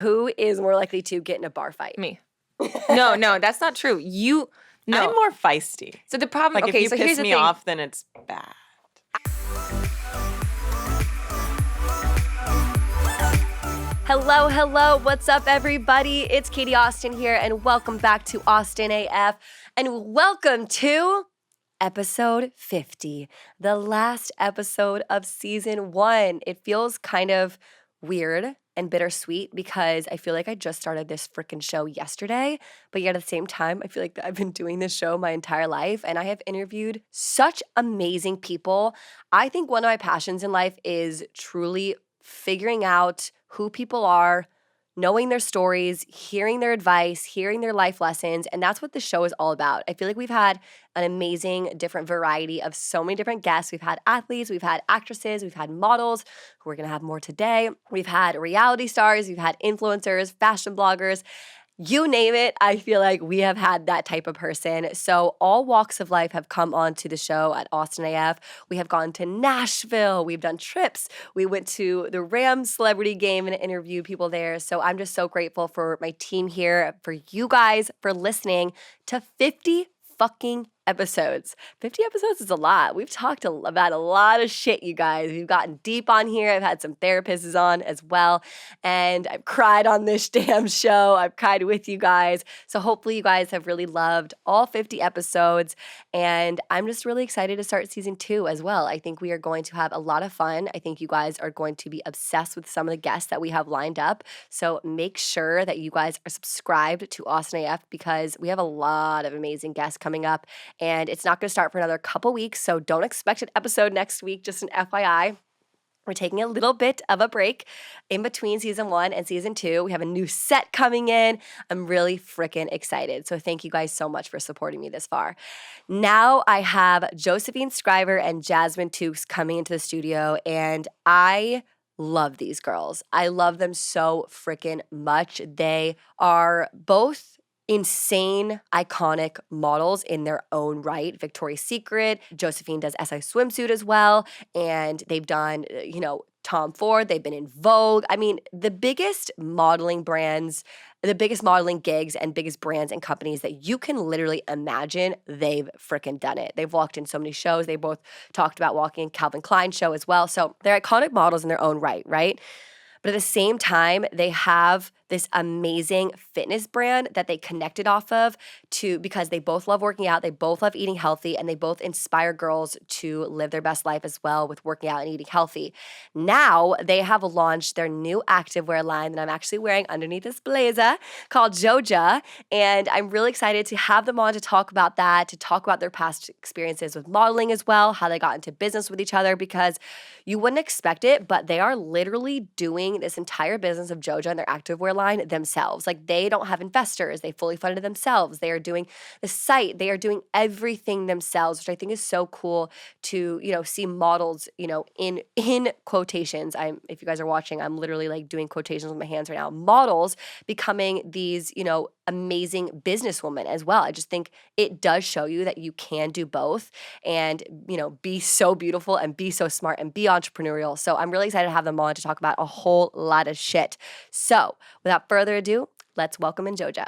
Who is more likely to get in a bar fight? Me. No, that's not true. No. I'm more feisty. So the problem, Like, okay, if you so here's piss the me thing. off, then it's bad. Hello, what's up everybody? It's Katie Austin here and welcome back to Austin AF and welcome to episode 50, the last episode of season 1. It feels kind of weird and bittersweet because I feel like I just started this freaking show yesterday, but yet at the same time, I feel like I've been doing this show my entire life and I have interviewed such amazing people. I think one of my passions in life is truly figuring out who people are, knowing their stories, hearing their advice, hearing their life lessons, and that's what the show is all about. I feel like we've had an amazing different variety of so many different guests. We've had athletes, we've had actresses, we've had models, who we're gonna have more today. We've had reality stars, we've had influencers, fashion bloggers. You name it, I feel like we have had that type of person. So all walks of life have come onto the show at Austin AF. We have gone to Nashville. We've done trips. We went to the Rams celebrity game and interviewed people there. So I'm just so grateful for my team here, for you guys, for listening to 50 fucking episodes. 50 episodes is a lot. We've talked about a lot of shit, you guys. We've gotten deep on here. I've had some therapists on as well. And I've cried on this damn show. I've cried with you guys. So hopefully you guys have really loved all 50 episodes. And I'm just really excited to start season 2 as well. I think we are going to have a lot of fun. I think you guys are going to be obsessed with some of the guests that we have lined up. So make sure that you guys are subscribed to Austin AF because we have a lot of amazing guests coming up. And it's not going to start for another couple weeks, so don't expect an episode next week, just an FYI. We're taking a little bit of a break in between season 1 and season 2. We have a new set coming in. I'm really freaking excited. So thank you guys so much for supporting me this far. Now I have Josephine Skriver and Jasmine coming into the studio, and I love these girls. I love them so freaking much. They are both insane, iconic models in their own right. Victoria's Secret, Josephine does SI swimsuit as well, and they've done, Tom Ford, they've been in Vogue. I mean, the biggest modeling brands, the biggest modeling gigs and biggest brands and companies that you can literally imagine, they've freaking done it. They've walked in so many shows. They both talked about walking in Calvin Klein show as well. So they're iconic models in their own right? But at the same time, they have this amazing fitness brand that they connected off of because they both love working out, they both love eating healthy, and they both inspire girls to live their best life as well with working out and eating healthy. Now they have launched their new activewear line that I'm actually wearing underneath this blazer called Joja, and I'm really excited to have them on to talk about that, to talk about their past experiences with modeling as well, how they got into business with each other, because you wouldn't expect it, but they are literally doing this entire business of Joja and their activewear line themselves. Like, they don't have investors. They fully funded themselves. They are doing the site. They are doing everything themselves, which I think is so cool to, see models, in quotations. If you guys are watching, I'm literally like doing quotations with my hands right now. Models becoming these, amazing businesswomen as well. I just think it does show you that you can do both and, be so beautiful and be so smart and be entrepreneurial. So I'm really excited to have them on to talk about a whole lot of shit. So without further ado, let's welcome in Joja.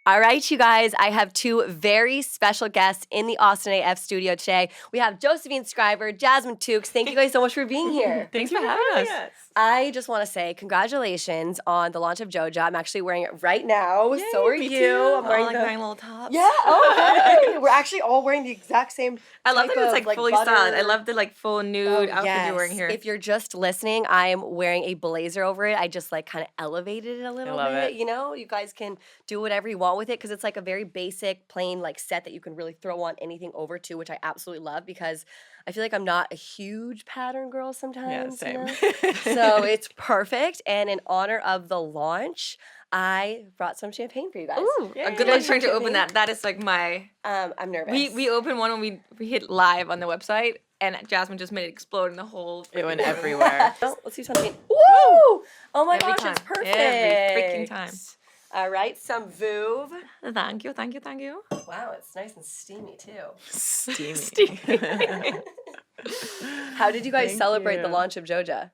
All right, you guys, I have 2 very special guests in the Austin AF studio today. We have Josephine Skriver, Jasmine Tukes. Thank you guys so much for being here. Thanks for having us. I just want to say congratulations on the launch of Joja. I'm actually wearing it right now. Yay, so are me you. Too. I'm wearing my little tops. Yeah. Oh, hey. We're actually all wearing the exact same. I love that it's like fully butter. styled. I love the full nude outfit yes. you're wearing here. If you're just listening, I am wearing a blazer over it. I just kind of elevated it a little bit. You guys can do whatever you want with it because it's like a very basic, plain set that you can really throw on anything over to, which I absolutely love because I feel like I'm not a huge pattern girl sometimes. Yeah, same. So it's perfect. And in honor of the launch, I brought some champagne for you guys. Ooh, good luck trying to open that. That is my. I'm nervous. We opened one when we hit live on the website, and Jasmine just made it explode in the whole. It went everywhere. Let's see something. Woo! Oh my gosh, time. it's perfect. Every freaking time. All right, some Veuve. Thank you. Wow, it's nice and steamy too. Steamy. How did you guys Thank celebrate you. the launch of Joja?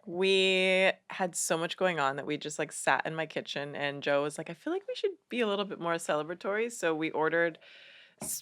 We had so much going on that we just like sat in my kitchen, and Joe was like, I feel like we should be a little bit more celebratory. So we ordered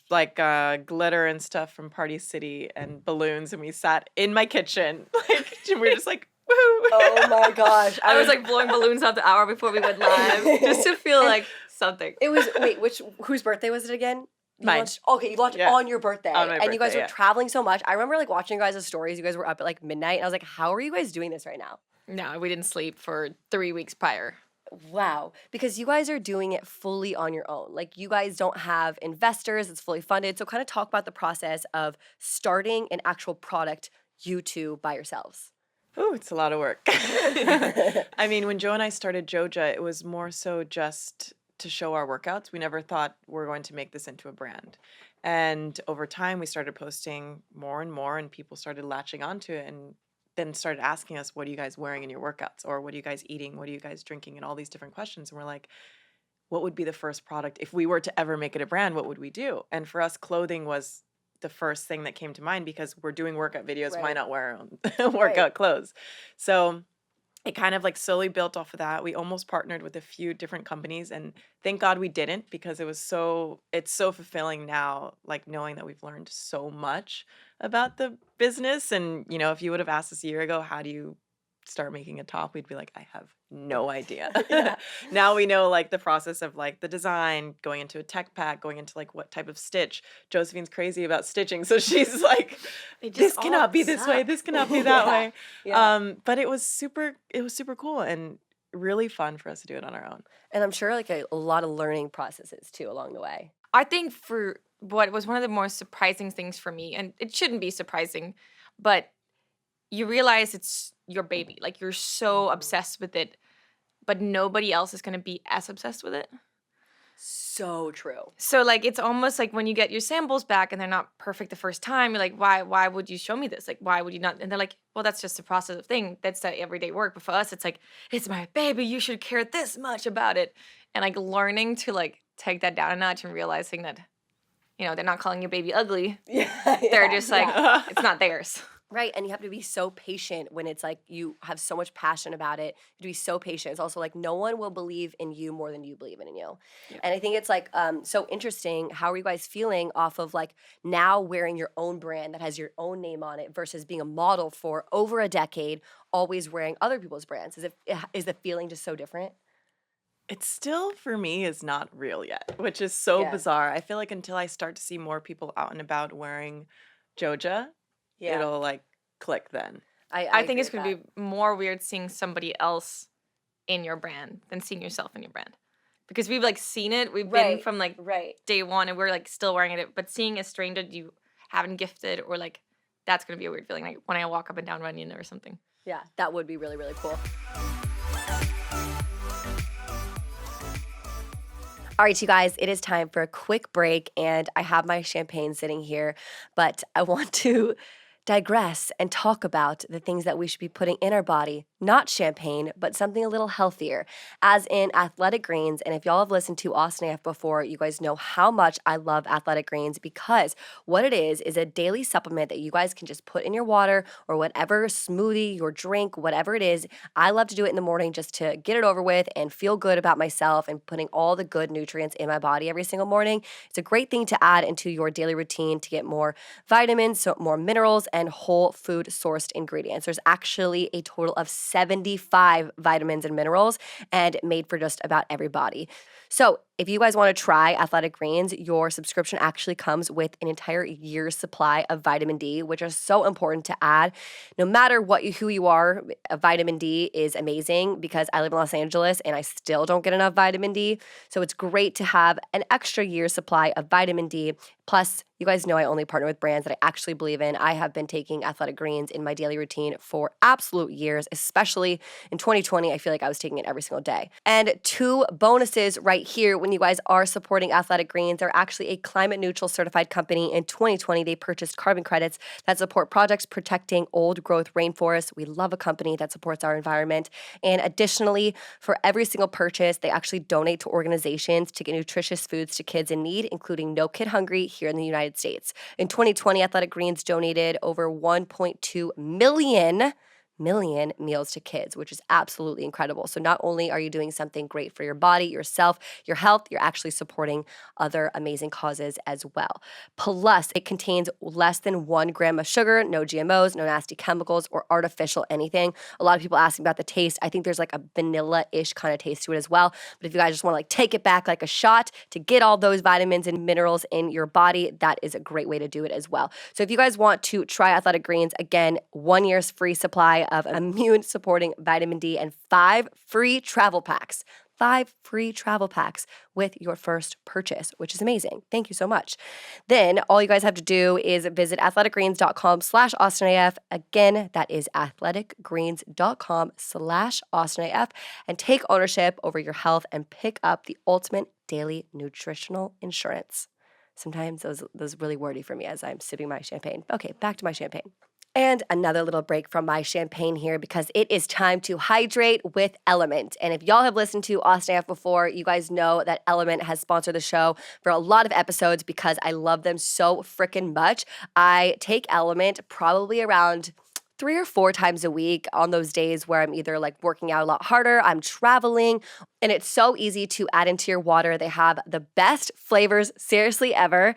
like glitter and stuff from Party City and balloons, and we sat in my kitchen. Like we were just like, woo. Oh my gosh. I was like blowing balloons out the hour before we went live just to feel like something. It was, wait, whose birthday was it again? Mine. You launched Yeah. on your birthday. On my and you guys birthday, were yeah. traveling so much. I remember like watching you guys' stories. You guys were up at like midnight. And I was like, how are you guys doing this right now? No, we didn't sleep for 3 weeks prior. Wow. Because you guys are doing it fully on your own. Like you guys don't have investors. It's fully funded. So kind of talk about the process of starting an actual product, you two by yourselves. Oh, it's a lot of work. I mean, when Joe and I started Joja, it was more so just to show our workouts. We never thought we're going to make this into a brand. And over time, we started posting more and more, and people started latching onto it and then started asking us, what are you guys wearing in your workouts? Or what are you guys eating? What are you guys drinking? And all these different questions. And we're like, what would be the first product? If we were to ever make it a brand, what would we do? And for us, clothing was the first thing that came to mind because we're doing workout videos. Why Right. not wear our own workout clothes? So it kind of like slowly built off of that. We almost partnered with a few different companies, and thank God we didn't, because it's so fulfilling now, like knowing that we've learned so much about the business. And if you would have asked us a year ago, how do you start making a top, we'd be like, I have no idea. Yeah. Now we know like the process of like the design, going into a tech pack, going into like what type of stitch. Josephine's crazy about stitching, so she's like, They just this all cannot be this way, suck. this cannot be that Yeah. way. Yeah. But it was super cool and really fun for us to do it on our own. And I'm sure like a lot of learning processes too along the way. I think for what was one of the more surprising things for me, and it shouldn't be surprising, but you realize it's your baby. Like you're so obsessed with it, but nobody else is going to be as obsessed with it. So true. So like it's almost like when you get your samples back and they're not perfect the first time, you're like, why would you show me this? Like why would you not? And they're like, well, that's just the process of thing. That's the everyday work. But for us, it's like, it's my baby. You should care this much about it. And like learning to like take that down a notch and realizing that, they're not calling your baby ugly. Yeah. They're just like, Yeah. it's not theirs. Right, and you have to be so patient when it's like you have so much passion about it. You have to be so patient. It's also like no one will believe in you more than you believe in you. Yeah. And I think it's like so interesting. How are you guys feeling off of like now wearing your own brand that has your own name on it versus being a model for over a decade, always wearing other people's brands? Is the feeling just so different? It still, for me, is not real yet, which is so Yeah. bizarre. I feel like until I start to see more people out and about wearing Joja, it'll like click then. I think it's going to be more weird seeing somebody else in your brand than seeing yourself in your brand. Because we've like seen it. We've been Right, from like right. day one and we're like still wearing it. But seeing a stranger you haven't gifted or like that's going to be a weird feeling. Like when I walk up and down Runyon or something. Yeah, that would be really, really cool. All right, you guys, it is time for a quick break, and I have my champagne sitting here, but I want to digress and talk about the things that we should be putting in our body. Not champagne, but something a little healthier, as in athletic greens. And if y'all have listened to Austin AF before, you guys know how much I love athletic greens, because what it is a daily supplement that you guys can just put in your water or whatever smoothie, your drink, whatever it is. I love to do it in the morning just to get it over with and feel good about myself and putting all the good nutrients in my body every single morning. It's a great thing to add into your daily routine to get more vitamins, so more minerals, and whole food sourced ingredients. There's actually a total of 75 vitamins and minerals and made for just about everybody. So if you guys want to try Athletic Greens, your subscription actually comes with an entire year's supply of vitamin D, which is so important to add. No matter who you are, vitamin D is amazing, because I live in Los Angeles and I still don't get enough vitamin D. So it's great to have an extra year's supply of vitamin D. Plus, you guys know I only partner with brands that I actually believe in. I have been taking Athletic Greens in my daily routine for absolute years, especially in 2020. I feel like I was taking it every single day. And 2 bonuses right here when you guys are supporting Athletic Greens. They're actually a climate neutral certified company. In 2020, they purchased carbon credits that support projects protecting old growth rainforests. We love a company that supports our environment. And additionally, for every single purchase, they actually donate to organizations to get nutritious foods to kids in need, including No Kid Hungry here in the United States. In 2020, Athletic Greens donated over 1.2 million million meals to kids, which is absolutely incredible. So not only are you doing something great for your body, yourself, your health, you're actually supporting other amazing causes as well. Plus, it contains less than 1 gram of sugar, no GMOs, no nasty chemicals or artificial anything. A lot of people asking about the taste. I think there's like a vanilla-ish kind of taste to it as well. But if you guys just want to like take it back like a shot to get all those vitamins and minerals in your body, that is a great way to do it as well. So if you guys want to try Athletic Greens, again, 1 year's free supply of immune supporting vitamin D and 5 free travel packs. 5 free travel packs with your first purchase, which is amazing. Thank you so much. Then all you guys have to do is visit athleticgreens.com/AustinAF. Again, that is athleticgreens.com/AustinAF and take ownership over your health and pick up the ultimate daily nutritional insurance. Sometimes those really wordy for me as I'm sipping my champagne. Okay, back to my champagne. And another little break from my champagne here because it is time to hydrate with LMNT. And if y'all have listened to Austin AF before, you guys know that LMNT has sponsored the show for a lot of episodes because I love them so freaking much. I take LMNT probably around 3 or 4 times a week on those days where I'm either like working out a lot harder, I'm traveling, and it's so easy to add into your water. They have the best flavors, seriously, ever.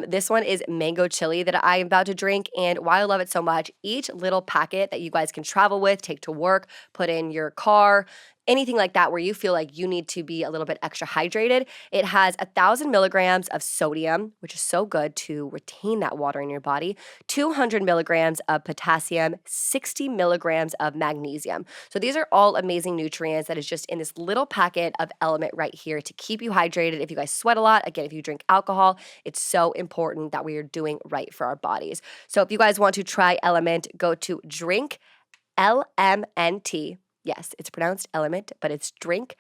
This one is mango chili that I am about to drink, and why I love it so much, each little packet that you guys can travel with, take to work, put in your car, anything like that where you feel like you need to be a little bit extra hydrated. It has 1,000 milligrams of sodium, which is so good to retain that water in your body, 200 milligrams of potassium, 60 milligrams of magnesium. So these are all amazing nutrients that is just in this little packet of LMNT right here to keep you hydrated. If you guys sweat a lot, again, if you drink alcohol, it's so important that we are doing right for our bodies. So if you guys want to try LMNT, go to drink LMNT. Yes, it's pronounced element, but it's drink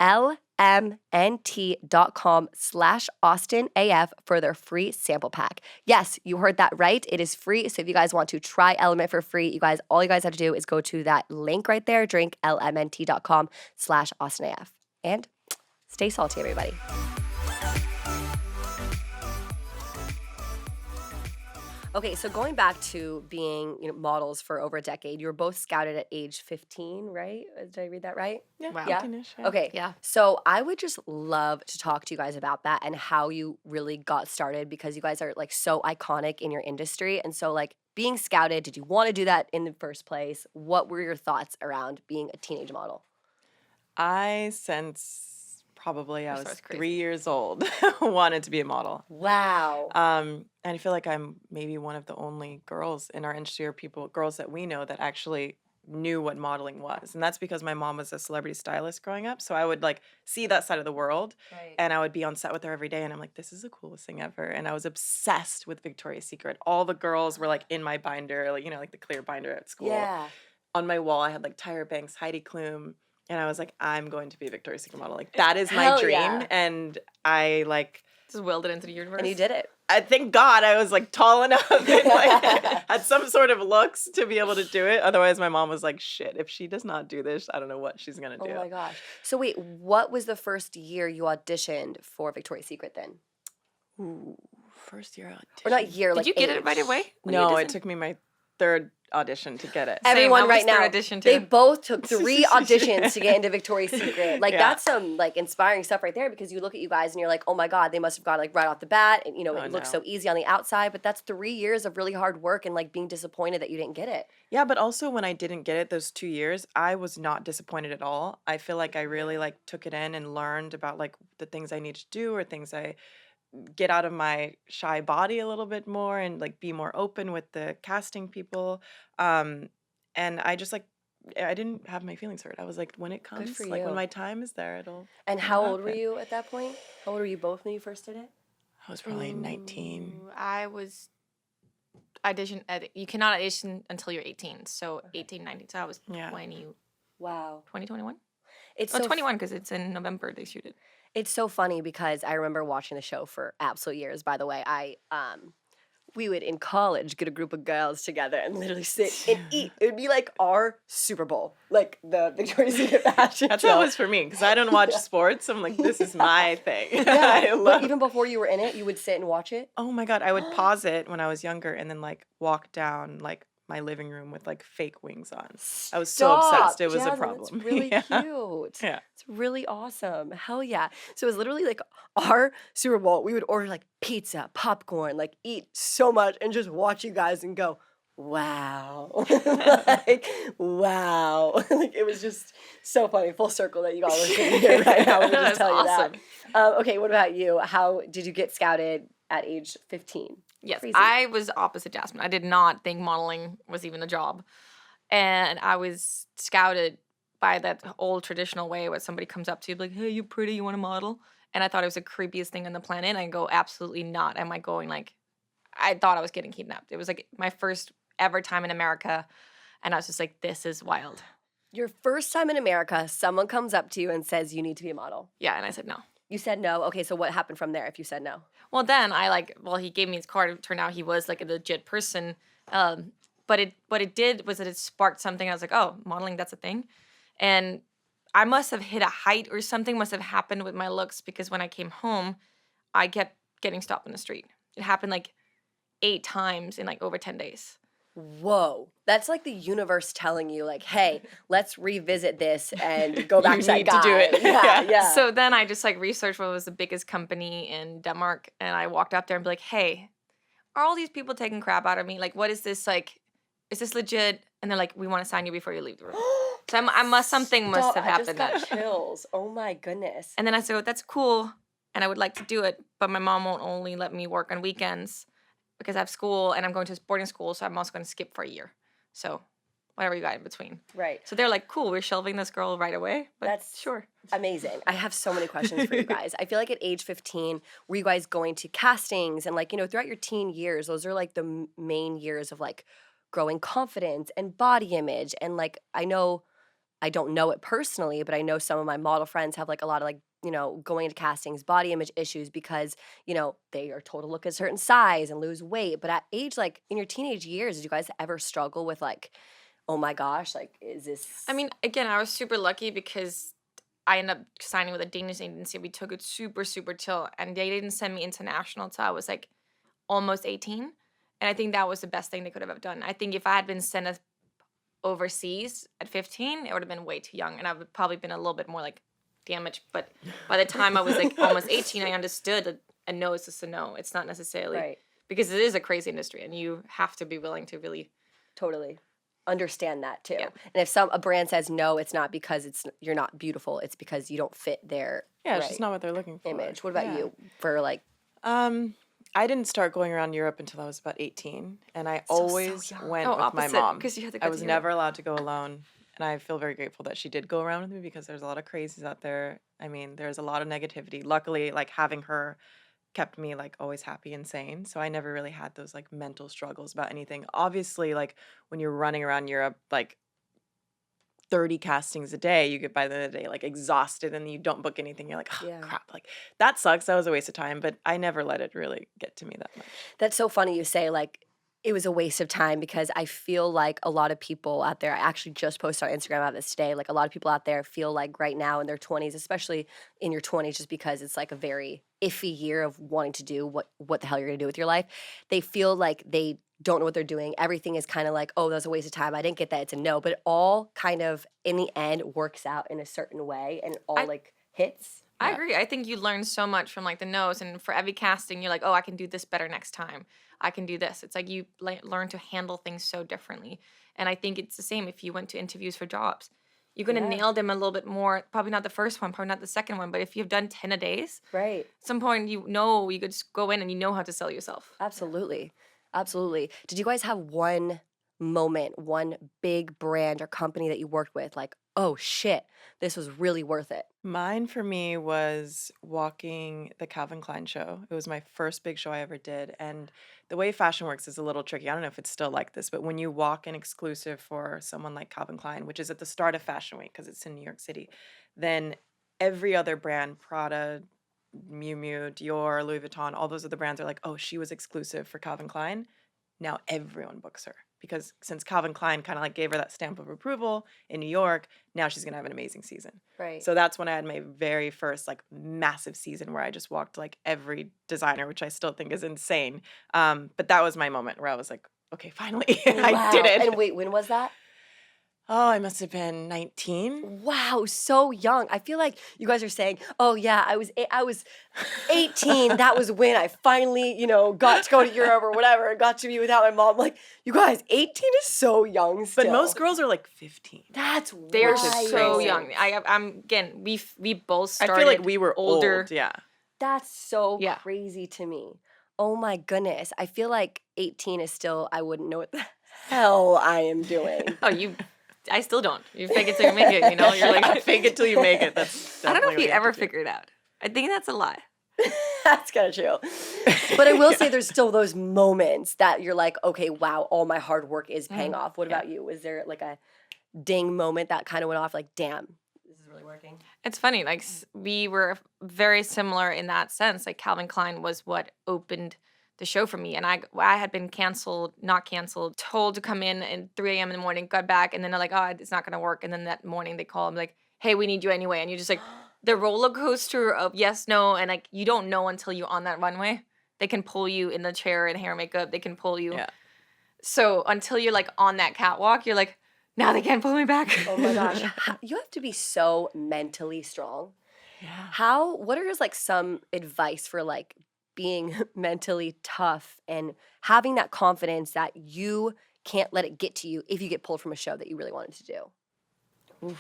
lmnt.com/AustinAF for their free sample pack. Yes, you heard that right. It is free. So if you guys want to try LMNT for free, all you guys have to do is go to that link right there, drink lmnt.com/AustinAF. And stay salty, everybody. Okay, so going back to being models for over a decade, you were both scouted at age 15, right? Did I read that right? Yeah, Wow. 15-ish, yeah. Okay. Yeah. So I would just love to talk to you guys about that and how you really got started because you guys are like so iconic in your industry. And so like being scouted, did you want to do that in the first place? What were your thoughts around being a teenage model? Since probably I This was was crazy. 3 years old, wanted to be a model. Wow. And I feel like I'm maybe one of the only girls in our industry or girls that we know that actually knew what modeling was. And that's because my mom was a celebrity stylist growing up. So I would like see that side of the world Right. and I would be on set with her every day. And I'm like, this is the coolest thing ever. And I was obsessed with Victoria's Secret. All the girls were like in my binder, like, like the clear binder at school. Yeah. On my wall, I had like Tyra Banks, Heidi Klum. And I was like, I'm going to be a Victoria's Secret model. Like, that is my Hell dream. yeah. And I like, Just willed it into the universe. And you did it. I thank God I was like tall enough and like had some sort of looks to be able to do it. Otherwise, my mom was like, shit, if she does not do this, I don't know what she's going to do. Oh my gosh. So wait, what was the first year you auditioned for Victoria's Secret then? Ooh, first year audition. Or not year, Did like you get it age. right away? when you No, auditioned? it took me my third audition to get it. Everyone I was right now, third audition they too. both took 3 auditions to get into Victoria's Secret. Like Yeah. that's some like inspiring stuff right there because you look at you guys and you're like, oh my God, they must have got like right off the bat. And Oh, it looks no. so easy on the outside, but that's 3 years of really hard work and like being disappointed that you didn't get it. Yeah, but also when I didn't get it those 2 years, I was not disappointed at all. I feel like I really like took it in and learned about like the things I need to do or things I get out of my shy body a little bit more and like be more open with the casting people. And I just like I didn't have my feelings hurt. I was like, when it comes, for like you. when my time is there, And it'll how old were happen. you at that point? How old were you both when you first did it? I was probably 19. Ooh, I was you cannot audition until you're 18. So 18, 19. So I was Yeah. Wow. 21? It's Oh, so 21 because it's in November they shoot it. It's so funny because I remember watching the show for absolute years. By the way, we would in college get a group of girls together and literally sit and eat. It would be like our Super Bowl, like the Victoria's Secret fashion That's show. how it was for me because I don't watch sports. I'm like, this is my thing. Yeah, I but love. even before you were in it, you would sit and watch it. Oh my God, I would pause it when I was younger and then like walk down like my living room with like fake wings on. I was so obsessed. It was a Jasmine, problem. That's really Yeah. cute. Yeah. It's really awesome. Hell yeah. So it was literally like our Super Bowl. We would order like pizza, popcorn, like eat so much and just watch you guys and go, wow. Like, wow. Like it was just so funny. Full circle that you all are sitting here right now. Let me just That's tell you awesome. that. Okay, what about you? How did you get scouted at age 15? Yes, Crazy. I was opposite Jasmine. I did not think modeling was even a job. And I was scouted by that old traditional way where somebody comes up to you like, hey, you pretty, you want to model? And I thought it was the creepiest thing on the planet. And I go, absolutely not. Am I going like, I thought I was getting kidnapped. It was like my first ever time in America. And I was just like, this is wild. Your first time in America, someone comes up to you and says you need to be a model. Yeah, and I said no. You said no. Okay, so what happened from there if you said no? Well, then he gave me his card. It turned out he was like a legit person. But what it did was that it sparked something. I was like, oh, modeling, that's a thing. And I must have hit a height or something must have happened with my looks because when I came home, I kept getting stopped in the street. It happened like 8 times in like over 10 days. Whoa. That's like the universe telling you, like, hey, let's revisit this and go back You to that need to guy. do it. Yeah, Yeah. yeah. So then I just like researched what was the biggest company in Denmark. And I walked up there and be like, hey, are all these people taking crap out of me? Like, what is this like? Is this legit? And they're like, we want to sign you before you leave the room. So something must Stop, have I just happened. got chills. Oh my goodness. And then I said, well, that's cool. And I would like to do it. But my mom won't only let me work on weekends because I have school and I'm going to boarding school. So I'm also going to skip for a year. So whatever you got in between. Right. So they're like, cool, we're shelving this girl right away. But That's sure. Amazing. I have so many questions for you guys. I feel like at age 15, were you guys going to castings and like, throughout your teen years, those are like the main years of like growing confidence and body image. And like, I don't know it personally, but I know some of my model friends have like a lot of like, going into castings, body image issues because, they are told to look a certain size and lose weight. But at age, like in your teenage years, did you guys ever struggle with like, oh my gosh, like, is this? I mean, again, I was super lucky because I ended up signing with a Danish agency. We took it super, super chill. And they didn't send me international until I was like almost 18. And I think that was the best thing they could have ever done. I think if I had been sent overseas at 15, it would have been way too young. And I would probably been a little bit more like damaged. But by the time I was like almost 18, I understood that a no is just a no. It's not necessarily. Right. Because it is a crazy industry and you have to be willing to really. Totally understand that too. Yeah. And if a brand says no, it's not because you're not beautiful. It's because you don't fit their It's just not what they're looking for. image. What about Yeah. you for like? I didn't start going around Europe until I was about 18, and I always young. went Oh, with my opposite, mom. 'cause you had to go I to was Europe. never allowed to go alone, and I feel very grateful that she did go around with me because there's a lot of crazies out there. I mean, there's a lot of negativity. Luckily, like having her kept me like always happy and sane, so I never really had those like mental struggles about anything. Obviously, like when you're running around Europe, like 30 castings a day, you get by the end of the day like exhausted and you don't book anything. You're like, oh Yeah. crap, like that sucks. That was a waste of time, but I never let it really get to me that much. That's so funny you say like it was a waste of time because I feel like a lot of people out there, I actually just posted on Instagram about this today, like a lot of people out there feel like right now in their 20s, especially in your 20s, just because it's like a very iffy year of wanting to do what the hell you're going to do with your life. They feel like they don't know what they're doing. Everything is kind of like, oh, that was a waste of time. I didn't get that. It's a no. But it all kind of, in the end, works out in a certain way and it all like hits. I agree. I think you learn so much from like the no's, and for every casting, you're like, oh, I can do this better next time. I can do this. It's like you learn to handle things so differently. And I think it's the same if you went to interviews for jobs. You're going to nail them a little bit more. Probably not the first one, probably not the second one. But if you've done 10 a days, Right. at some point you could just go in and you know how to sell yourself. Absolutely. Absolutely. Did you guys have one moment, one big brand or company that you worked with, like, oh shit, this was really worth it? Mine for me was walking the Calvin Klein show. It was my first big show I ever did. And the way fashion works is a little tricky. I don't know if it's still like this, but when you walk an exclusive for someone like Calvin Klein, which is at the start of Fashion Week because it's in New York City, then every other brand, Prada, Miu Miu, Dior, Louis Vuitton, all those other brands are like, oh, she was exclusive for Calvin Klein. Now everyone books her because since Calvin Klein kind of like gave her that stamp of approval in New York, now she's going to have an amazing season. Right. So that's when I had my very first like massive season where I just walked like every designer, which I still think is insane. But that was my moment where I was like, okay, finally, I Wow. did it. And wait, when was that? Oh, I must have been 19. Wow, so young. I feel like you guys are saying, "Oh yeah, I was 18. That was when I finally, got to go to Europe or whatever, and got to be without my mom." Like, you guys, 18 is so young still. But most girls are like 15. That's They're wild. so crazy. young. I'm again. We both started. I feel like we were older. old. Yeah. That's so Yeah. crazy to me. Oh my goodness. I feel like 18 is still, I wouldn't know what the hell I am doing. Oh, I still don't. You fake it till you make it. You know, you're like fake it till you make it. That's I don't know if definitely you what have ever to do. figure it out. I think that's a lie. That's kind of true. But I will say there's still those moments that you're like, okay, wow, all my hard work is paying off. What about you? Was there like a ding moment that kind of went off like, damn, this is really working? It's funny. Like we were very similar in that sense. Like Calvin Klein was what opened the show for me, and I had been not canceled, told to come in at 3 a.m. in the morning, got back, and then they're like, oh, it's not gonna work. And then that morning they call, I'm like, hey, we need you anyway, and you're just like the roller coaster of yes, no, and like you don't know until you're on that runway. They can pull you in the chair and hair and makeup. They can pull you. Yeah. So until you're like on that catwalk, you're like, now they can't pull me back. Oh my gosh. You have to be so mentally strong. Yeah. What are like some advice for like being mentally tough and having that confidence that you can't let it get to you if you get pulled from a show that you really wanted to do?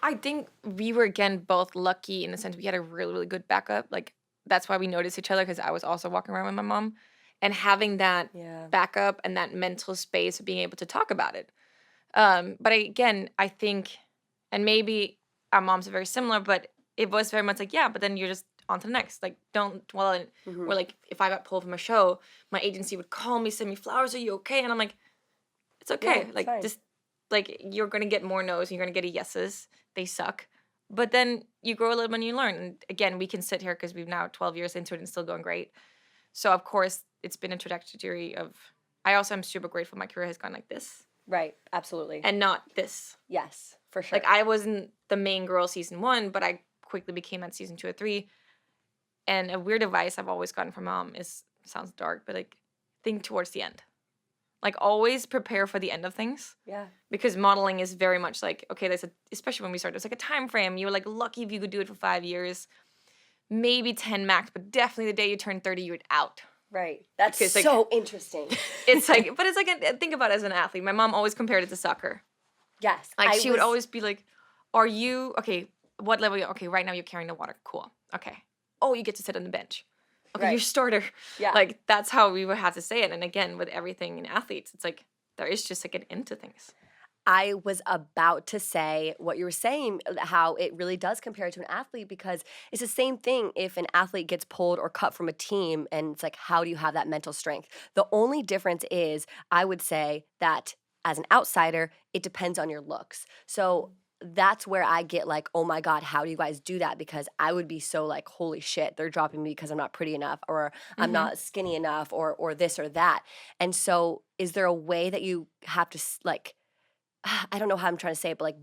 I think we were, again, both lucky in the sense we had a really, really good backup. Like, that's why we noticed each other, because I was also walking around with my mom. And having that backup and that mental space of being able to talk about it. But I think, and maybe our moms are very similar, but it was very much like, yeah, but then you're just on to the next. Like, don't dwell in. Or like, if I got pulled from a show, my agency would call me, send me flowers, are you okay? And I'm like, it's okay. Yeah, it's like, fine. just, like, you're going to get more no's and you're going to get a yeses. They suck. But then you grow a little bit and you learn. And again, we can sit here because we've now 12 years into it and still going great. So, of course, it's been a trajectory of, I also am super grateful my career has gone like this. Right. Absolutely. And not this. Yes, for sure. Like, I wasn't the main girl season 1, but I quickly became at season 2 or 3. And a weird advice I've always gotten from mom sounds dark, but like, think towards the end. Like, always prepare for the end of things. Yeah. Because modeling is very much like, okay, especially when we started, it's like a time frame. You were like lucky if you could do it for 5 years, maybe 10 max, but definitely the day you turn 30, you're out. Right. That's Because, like, so interesting. It's like, but it's like, think about it as an athlete. My mom always compared it to soccer. Yes. Like, she would always be like, are you, okay, what level are you? Okay, right now you're carrying the water. Cool. Okay. Oh, you get to sit on the bench. Okay, Right. you're starter. Yeah. Like, that's how we would have to say it. And again, with everything in athletes, it's like, there is just like an end to things. I was about to say what you were saying, how it really does compare to an athlete, because it's the same thing if an athlete gets pulled or cut from a team, and it's like, how do you have that mental strength? The only difference is, I would say that as an outsider, it depends on your looks. So that's where I get like, oh my God, how do you guys do that? Because I would be so like, holy shit, they're dropping me because I'm not pretty enough, or I'm not skinny enough, or this or that. And so is there a way that you have to like, I don't know how I'm trying to say it, but like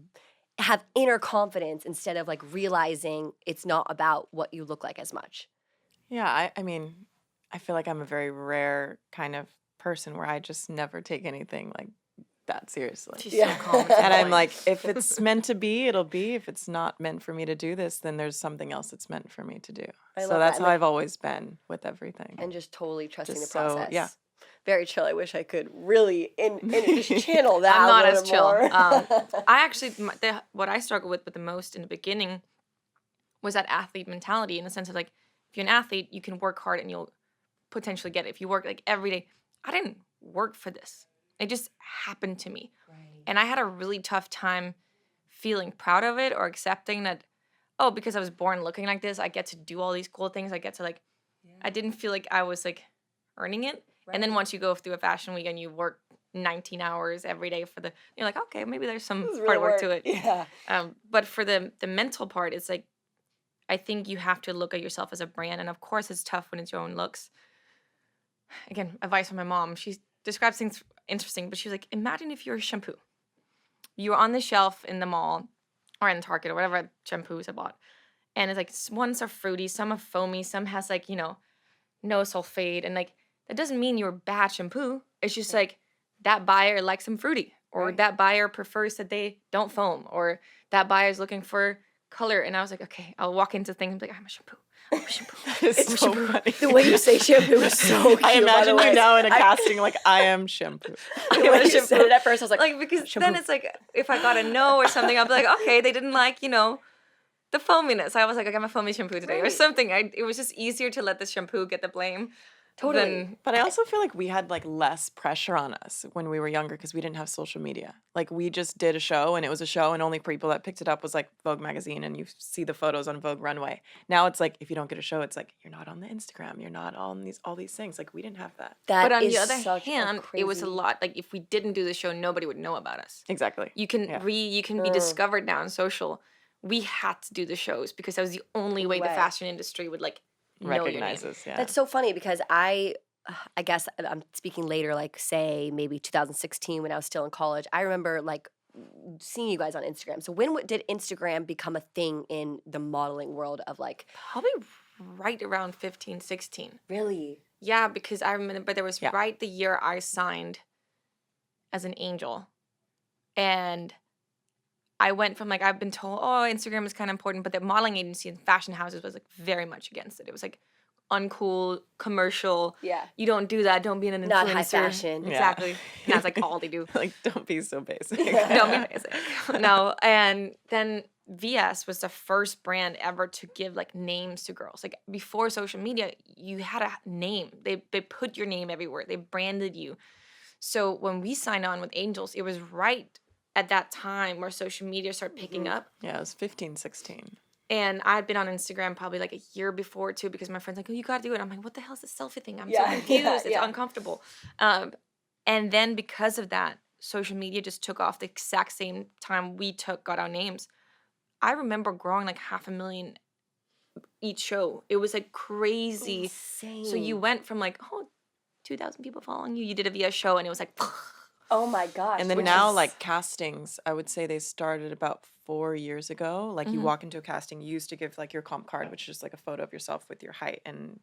have inner confidence instead of like realizing it's not about what you look like as much? Yeah, I mean, I feel like I'm a very rare kind of person where I just never take anything like that seriously. She's Yeah. so calm. It's And I'm annoying. like, if it's meant to be, it'll be. If it's not meant for me to do this, then there's something else that's meant for me to do. I So love that's that. how I've always been with everything. And just totally trusting Just the process. yeah. Very chill. I wish I could really just channel that. I'm a not little as chill. more. I actually, what I struggled with the most in the beginning was that athlete mentality, in the sense of like, if you're an athlete, you can work hard and you'll potentially get it. If you work like every day, I didn't work for this. It just happened to me. Right. And I had a really tough time feeling proud of it or accepting that, oh, because I was born looking like this, I get to do all these cool things. I get to like, I didn't feel like I was like earning it. And then once you go through a fashion week and you work 19 hours every day you're like, okay, maybe there's some This is hard real work to it. Yeah. But for the mental part, it's like, I think you have to look at yourself as a brand. And of course, it's tough when it's your own looks. Again, advice from my mom. She describes things interesting, but she was like, imagine if you're a shampoo. You're on the shelf in the mall or in Target or whatever shampoos I bought. And it's like, ones are fruity, some are foamy, some has like, no sulfate. And like, that doesn't mean you're a bad shampoo. It's just like, that buyer likes them fruity, or Right. that buyer prefers that they don't foam, or that buyer is looking for color. And I was like, okay, I'll walk into things and be like, I'm a shampoo. I'm a shampoo. It's so funny. The way you say shampoo is so cute. I by the imagine way. you now in a casting like, I am shampoo. The way you said it at first, I was like, Because shampoo. then it's like, if I got a no or something, I'll be like, okay, they didn't like, the foaminess. I was like, I'm a foamy shampoo today or Right. something. It was just easier to let the shampoo get the blame. Totally. But I also feel like we had like less pressure on us when we were younger because we didn't have social media. Like we just did a show and it was a show and only people that picked it up was like Vogue magazine and you see the photos on Vogue runway. Now it's like if you don't get a show, it's like you're not on the Instagram, you're not on all these things. Like we didn't have that. That But on is the other such hand, it was a crazy- lot. Like if we didn't do the show, nobody would know about us. Exactly. You can Yeah. you can be discovered now on social. We had to do the shows because that was the only way the Right. fashion industry would like know your name. Recognizes, yeah. That's so funny because I guess I'm speaking later, like say maybe 2016 when I was still in college. I remember like seeing you guys on Instagram. So when did Instagram become a thing in the modeling world of like Probably right around 15, 16. really? Yeah, because I remember there was Yeah. right the year I signed as an angel. And I went from like, I've been told, oh, Instagram is kind of important, but the modeling agency and fashion houses was like very much against it. It was like uncool, commercial. Yeah. You don't do that. Don't be an influencer. Not high fashion. Yeah. Exactly. And that's like all they do. Like don't be so basic. Don't be basic. No. And then VS was the first brand ever to give like names to girls. Like before social media, you had a name. They put your name everywhere. They branded you. So when we signed on with Angels, it was right at that time where social media started picking up. Yeah, it was 15, 16. And I'd been on Instagram probably like a year before too, because my friend's like, oh, you gotta do it. I'm like, what the hell is this selfie thing? I'm so Yeah, confused. yeah, It's yeah. uncomfortable. And then because of that, social media just took off the exact same time we got our names. I remember growing like 500,000 each show. It was like crazy. Insane. So you went from like, 2,000 people following you. You did a VS show and it was like, Oh my gosh. And then which now, is- like castings, I would say they started about 4 years ago. Like you walk into a casting, you used to give like your comp card, which is just like a photo of yourself with your height and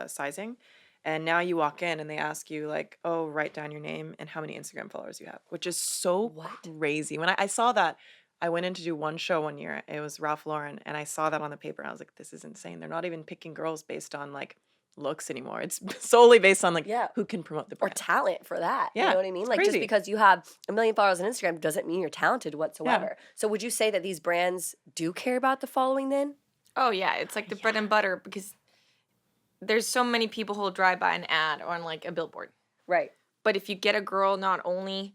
sizing. And now you walk in and they ask you like, oh, write down your name and how many Instagram followers you have, which is so crazy. When I saw that, I went in to do one show one year. It was Ralph Lauren, and I saw that on the paper. And I was like, this is insane. They're not even picking girls based on like looks anymore. It's solely based on like Yeah. who can promote the or brand. talent for that. You Yeah, know what I mean? it's Like just crazy. because you have 1 million followers on Instagram doesn't mean you're talented whatsoever. So would you say that these brands do care about the following then? oh yeah, it's like the bread and butter, because there's so many people who'll drive by an ad on like a billboard. Right. But if you get a girl not only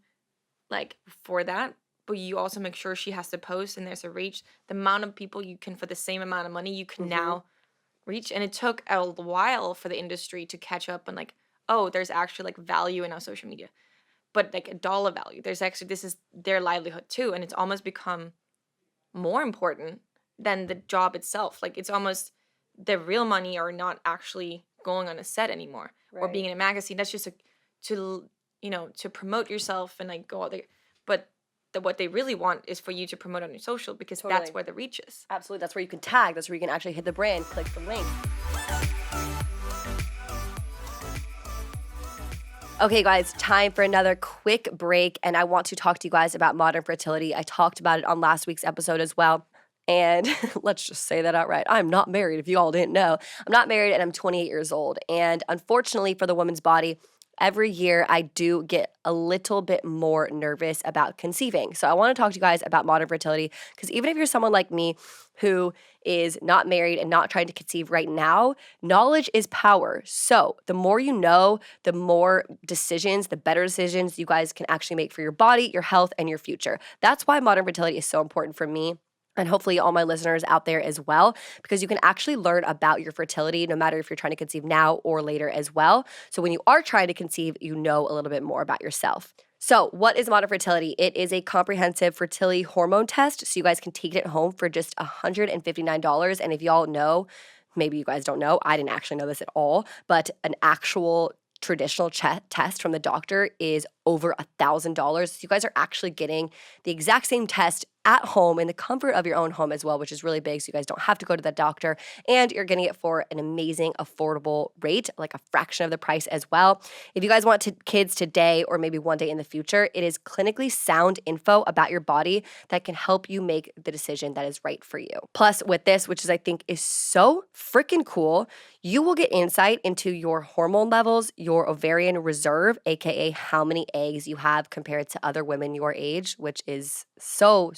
like for that, but you also make sure she has to post and there's a reach, the amount of people you can, for the same amount of money, you can now reach. And it took a while for the industry to catch up and like, oh, there's actually like value in our social media, but like a dollar value. There's actually, this is their livelihood too. And it's almost become more important than the job itself. Like it's almost the real money are not actually going on a set anymore or being in a magazine. That's just to promote yourself and like go out there. But what they really want is for you to promote on your social, because Totally. that's where the reach is. Absolutely. That's where you can tag. That's where you can actually hit the brand, click the link. Okay, guys, time for another quick break. And I want to talk to you guys about modern fertility. I talked about it on last week's episode as well. And let's just say that outright. I'm not married, if you all didn't know. I'm not married and I'm 28 years old. And unfortunately for the woman's body, every year I do get a little bit more nervous about conceiving. So I want to talk to you guys about modern fertility, because even if you're someone like me who is not married and not trying to conceive right now, knowledge is power. So the more you know, the more decisions, the better decisions you guys can actually make for your body, your health, and your future. That's why modern fertility is so important for me. And hopefully all my listeners out there as well, because you can actually learn about your fertility no matter if you're trying to conceive now or later as well. So when you are trying to conceive, you know a little bit more about yourself. So what is modern fertility? It is a comprehensive fertility hormone test. So you guys can take it at home for just $159. And if y'all know, maybe you guys don't know, I didn't actually know this at all, but an actual traditional test from the doctor is over $1,000. So you guys are actually getting the exact same test at home in the comfort of your own home as well, which is really big. So you guys don't have to go to the doctor, and you're getting it for an amazing, affordable rate, like a fraction of the price as well. If you guys want kids today or maybe one day in the future, it is clinically sound info about your body that can help you make the decision that is right for you. Plus, with this, which is I think is so freaking cool, you will get insight into your hormone levels, your ovarian reserve, aka how many eggs you have compared to other women your age, which is so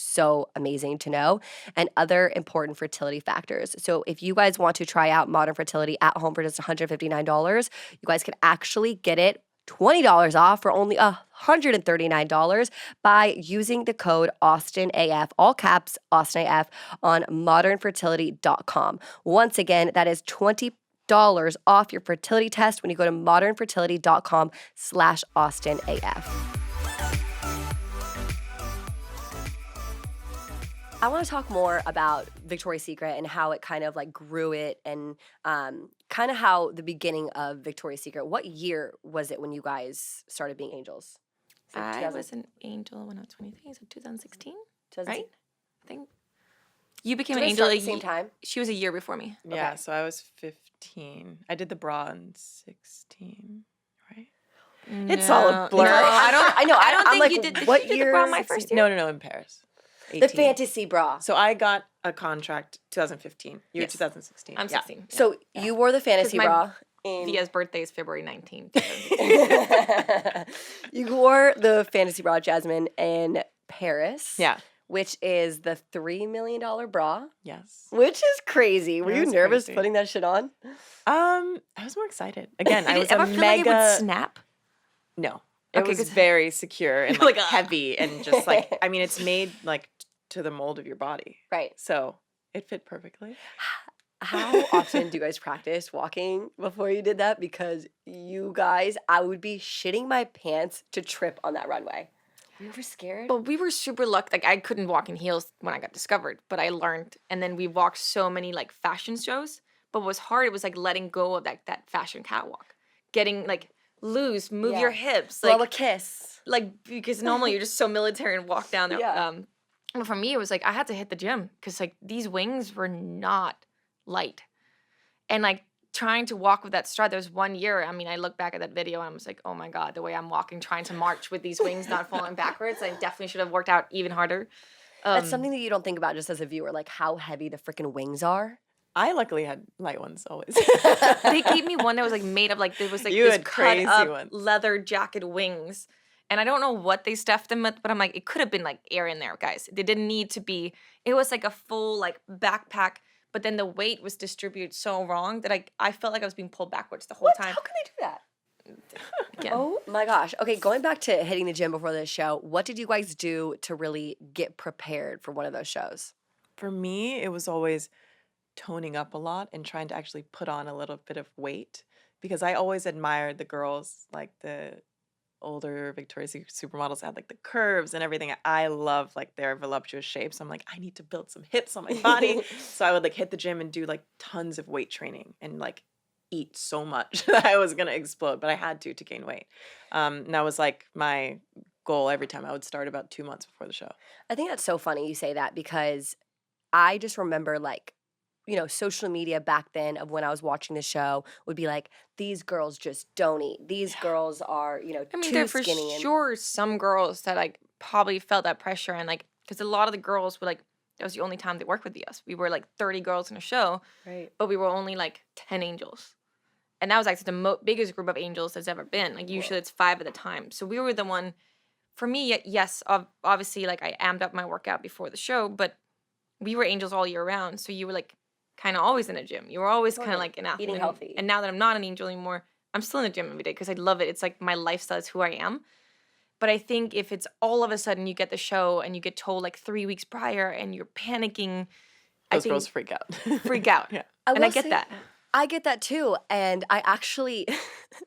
amazing to know, and other important fertility factors. So if you guys want to try out Modern Fertility at home for just $159, you guys can actually get it $20 off for only $139 by using the code AustinAF, all caps AustinAF, on modernfertility.com. Once again, that is $20 off your fertility test when you go to modernfertility.com/AustinAF. I want to talk more about Victoria's Secret and how it kind of like grew it, and kind of how the beginning of Victoria's Secret. What year was it when you guys started being angels? I was an angel when I was 23. So 2016, right? I think you became an angel at the same time. She was a year before me. Yeah, Okay. so I was 15. I did the bra in 16, right? It's all a blur. No, I don't think like, you did. What you did year? the bra my first year? No, in Paris. The 18. fantasy bra. So I got a contract 2015. You were Yes. 2016. I'm Yeah. 16. Yeah. So you wore the fantasy my- bra. In... Via's birthday is February 19th. You wore the fantasy bra, Jasmine, in Paris. Yeah. Which is the $3 million bra. Yes. Which is crazy. Were It you was nervous crazy. putting that shit on? I was more excited. Again, I Did was it ever a feel like it would mega. snap? No. It Okay, was 'cause- very secure and You're like, like, heavy and just like, I mean, it's made like to the mold of your body. Right. So it fit perfectly. How often do you guys practice walking before you did that? Because you guys, I would be shitting my pants to trip on that runway. Were you ever scared? But we were super lucky. Like, I couldn't walk in heels when I got discovered, but I learned. And then we walked so many like fashion shows. But what was hard, it was like letting go of that fashion catwalk, getting like loose, move your hips, Blow a like kiss. because normally you're just so military and walk down there. Yeah. But for me, it was like I had to hit the gym because like these wings were not light, and like trying to walk with that stride. There was 1 year. I mean, I look back at that video and I was like, oh my god, the way I'm walking, trying to march with these wings not falling backwards. I definitely should have worked out even harder. That's something that you don't think about just as a viewer, like how heavy the freaking wings are. I luckily had light ones always. They gave me one that was like made of like there was like You this had cut crazy up ones. leather jacket wings, and I don't know what they stuffed them with, but I'm like, it could have been like air in there, guys. They didn't need to be. It was like a full like backpack, but then the weight was distributed so wrong that I felt like I was being pulled backwards the whole What? time. How can they do that? Again. Oh my gosh. Okay, going back to hitting the gym before this show, what did you guys do to really get prepared for one of those shows? For me, it was always toning up a lot and trying to actually put on a little bit of weight because I always admired the girls, like the older Victoria's Secret supermodels had like the curves and everything. I love like their voluptuous shapes. I'm like, I need to build some hips on my body. So I would like hit the gym and do like tons of weight training and like eat so much that I was gonna explode, but I had to gain weight. And that was like my goal every time. I would start about 2 months before the show. I think that's so funny you say that because I just remember like, you know, social media back then of when I was watching the show would be like, these girls just don't eat. These girls are, you know, I mean, too there for skinny. And sure some girls that like probably felt that pressure and like because a lot of the girls were like that was the only time they worked with us. We were like 30 girls in a show, right. but we were only like 10 angels. And that was actually the biggest group of angels there's ever been. Like usually it's 5 at a time. So we were the one, for me, yes, obviously like I amped up my workout before the show, but we were angels all year round. So you were like kind of always in a gym. You were always kind of like an athlete. Eating healthy. And now that I'm not an angel anymore, I'm still in the gym every day because I love it. It's like my lifestyle is who I am. But I think if it's all of a sudden you get the show and you get told like 3 weeks prior and you're panicking, Those girls freak out. freak out. Yeah. And I will get say- that. I get that too. And I actually,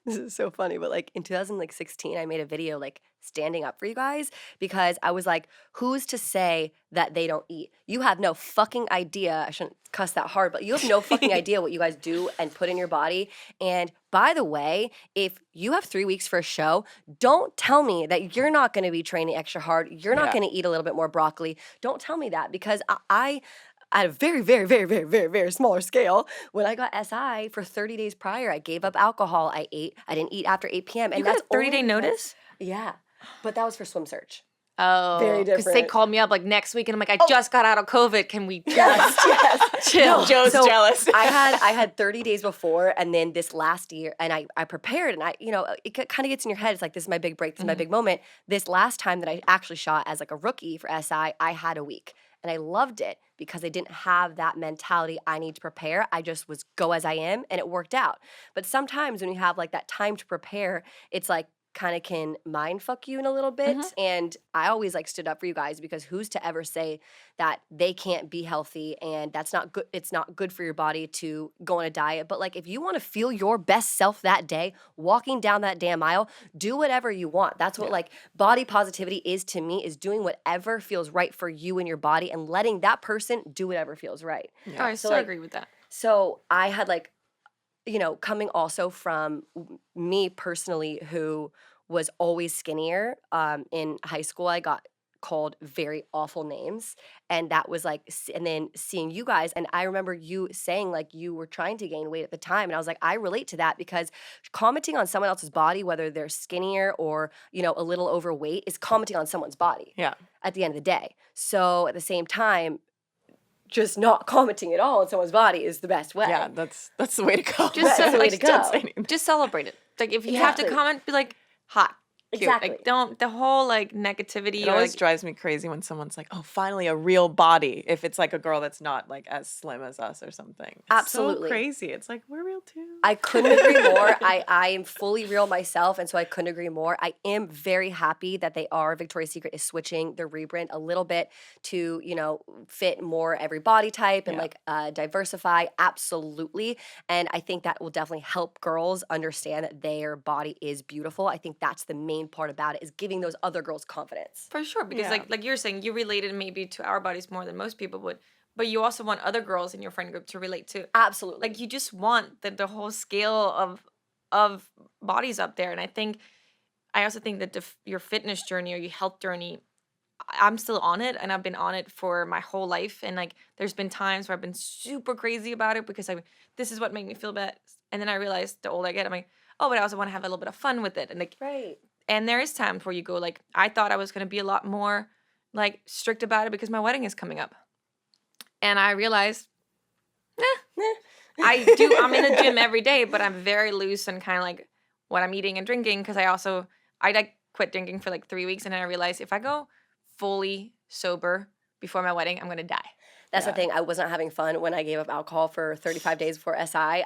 this is so funny, but like in 2016, I made a video like standing up for you guys because I was like, who's to say that they don't eat? You have no fucking idea. I shouldn't cuss that hard, but you have no fucking idea what you guys do and put in your body. And by the way, if you have 3 weeks for a show, don't tell me that you're not going to be training extra hard. You're not going to eat a little bit more broccoli. Don't tell me that because I at a very, very, very, very, very, very smaller scale, when I got SI for 30 days prior, I gave up alcohol. I didn't eat after 8 p.m. And You got that's a 30-day only notice? Yeah. But that was for Swim Search. Oh, Very because they different. called me up like next week, and I'm like, I just got out of COVID. Can we Yes. chill? Joe's So jealous. I had 30 days before, and then this last year, and I prepared, and it kind of gets in your head. It's like, this is my big break, this is my big moment. This last time that I actually shot as like a rookie for SI, I had a week. And I loved it because I didn't have that mentality, I need to prepare. I just was go as I am, and it worked out. But sometimes when you have like that time to prepare, it's like kind of can mind fuck you in a little bit. And I always like stood up for you guys because who's to ever say that they can't be healthy and that's not good. It's not good for your body to go on a diet. But like if you want to feel your best self that day, walking down that damn aisle, do whatever you want. That's what like body positivity is to me, is doing whatever feels right for you and your body and letting that person do whatever feels right. Oh, I so like, agree with that. So I had like, coming also from me personally, who was always skinnier. In high school, I got called very awful names, and that was like, and then seeing you guys, and I remember you saying like you were trying to gain weight at the time, and I was like, I relate to that because commenting on someone else's body, whether they're skinnier or a little overweight, is commenting on someone's body. Yeah. At the end of the day, so at the same time, just not commenting at all on someone's body is the best way. Yeah, that's the way to go. Just That's the way to Don't go. say anything. Just celebrate it. Like if you have to Exactly. comment, be like hot. Cute. Exactly. Like don't the whole like negativity It or always like drives me crazy when someone's like, "Oh, finally a real body." If it's like a girl that's not like as slim as us or something. It's Absolutely. so crazy. It's like we're real too. I couldn't agree more. I am fully real myself, and so I couldn't agree more. I am very happy that Victoria's Secret is switching their rebrand a little bit to, fit more every body type and like diversify. Absolutely. And I think that will definitely help girls understand that their body is beautiful. I think that's the main part about it, is giving those other girls confidence. for sure because Yeah. like you're saying, you related maybe to our bodies more than most people would, but you also want other girls in your friend group to relate to. Absolutely. Like you just want the whole scale of bodies up there, and I also think that your fitness journey or your health journey, I'm still on it, and I've been on it for my whole life. And like, there's been times where I've been super crazy about it because this is what made me feel bad. And then I realized the older I get, I'm like, oh, but I also want to have a little bit of fun with it. And like, right. and there is times where you go like, I thought I was going to be a lot more like strict about it because my wedding is coming up. And I realized, I'm in the gym every day, but I'm very loose and kind of like what I'm eating and drinking. Cause I like quit drinking for like 3 weeks. And then I realized if I go fully sober before my wedding, I'm going to die. That's the thing. I wasn't having fun when I gave up alcohol for 35 days before SI.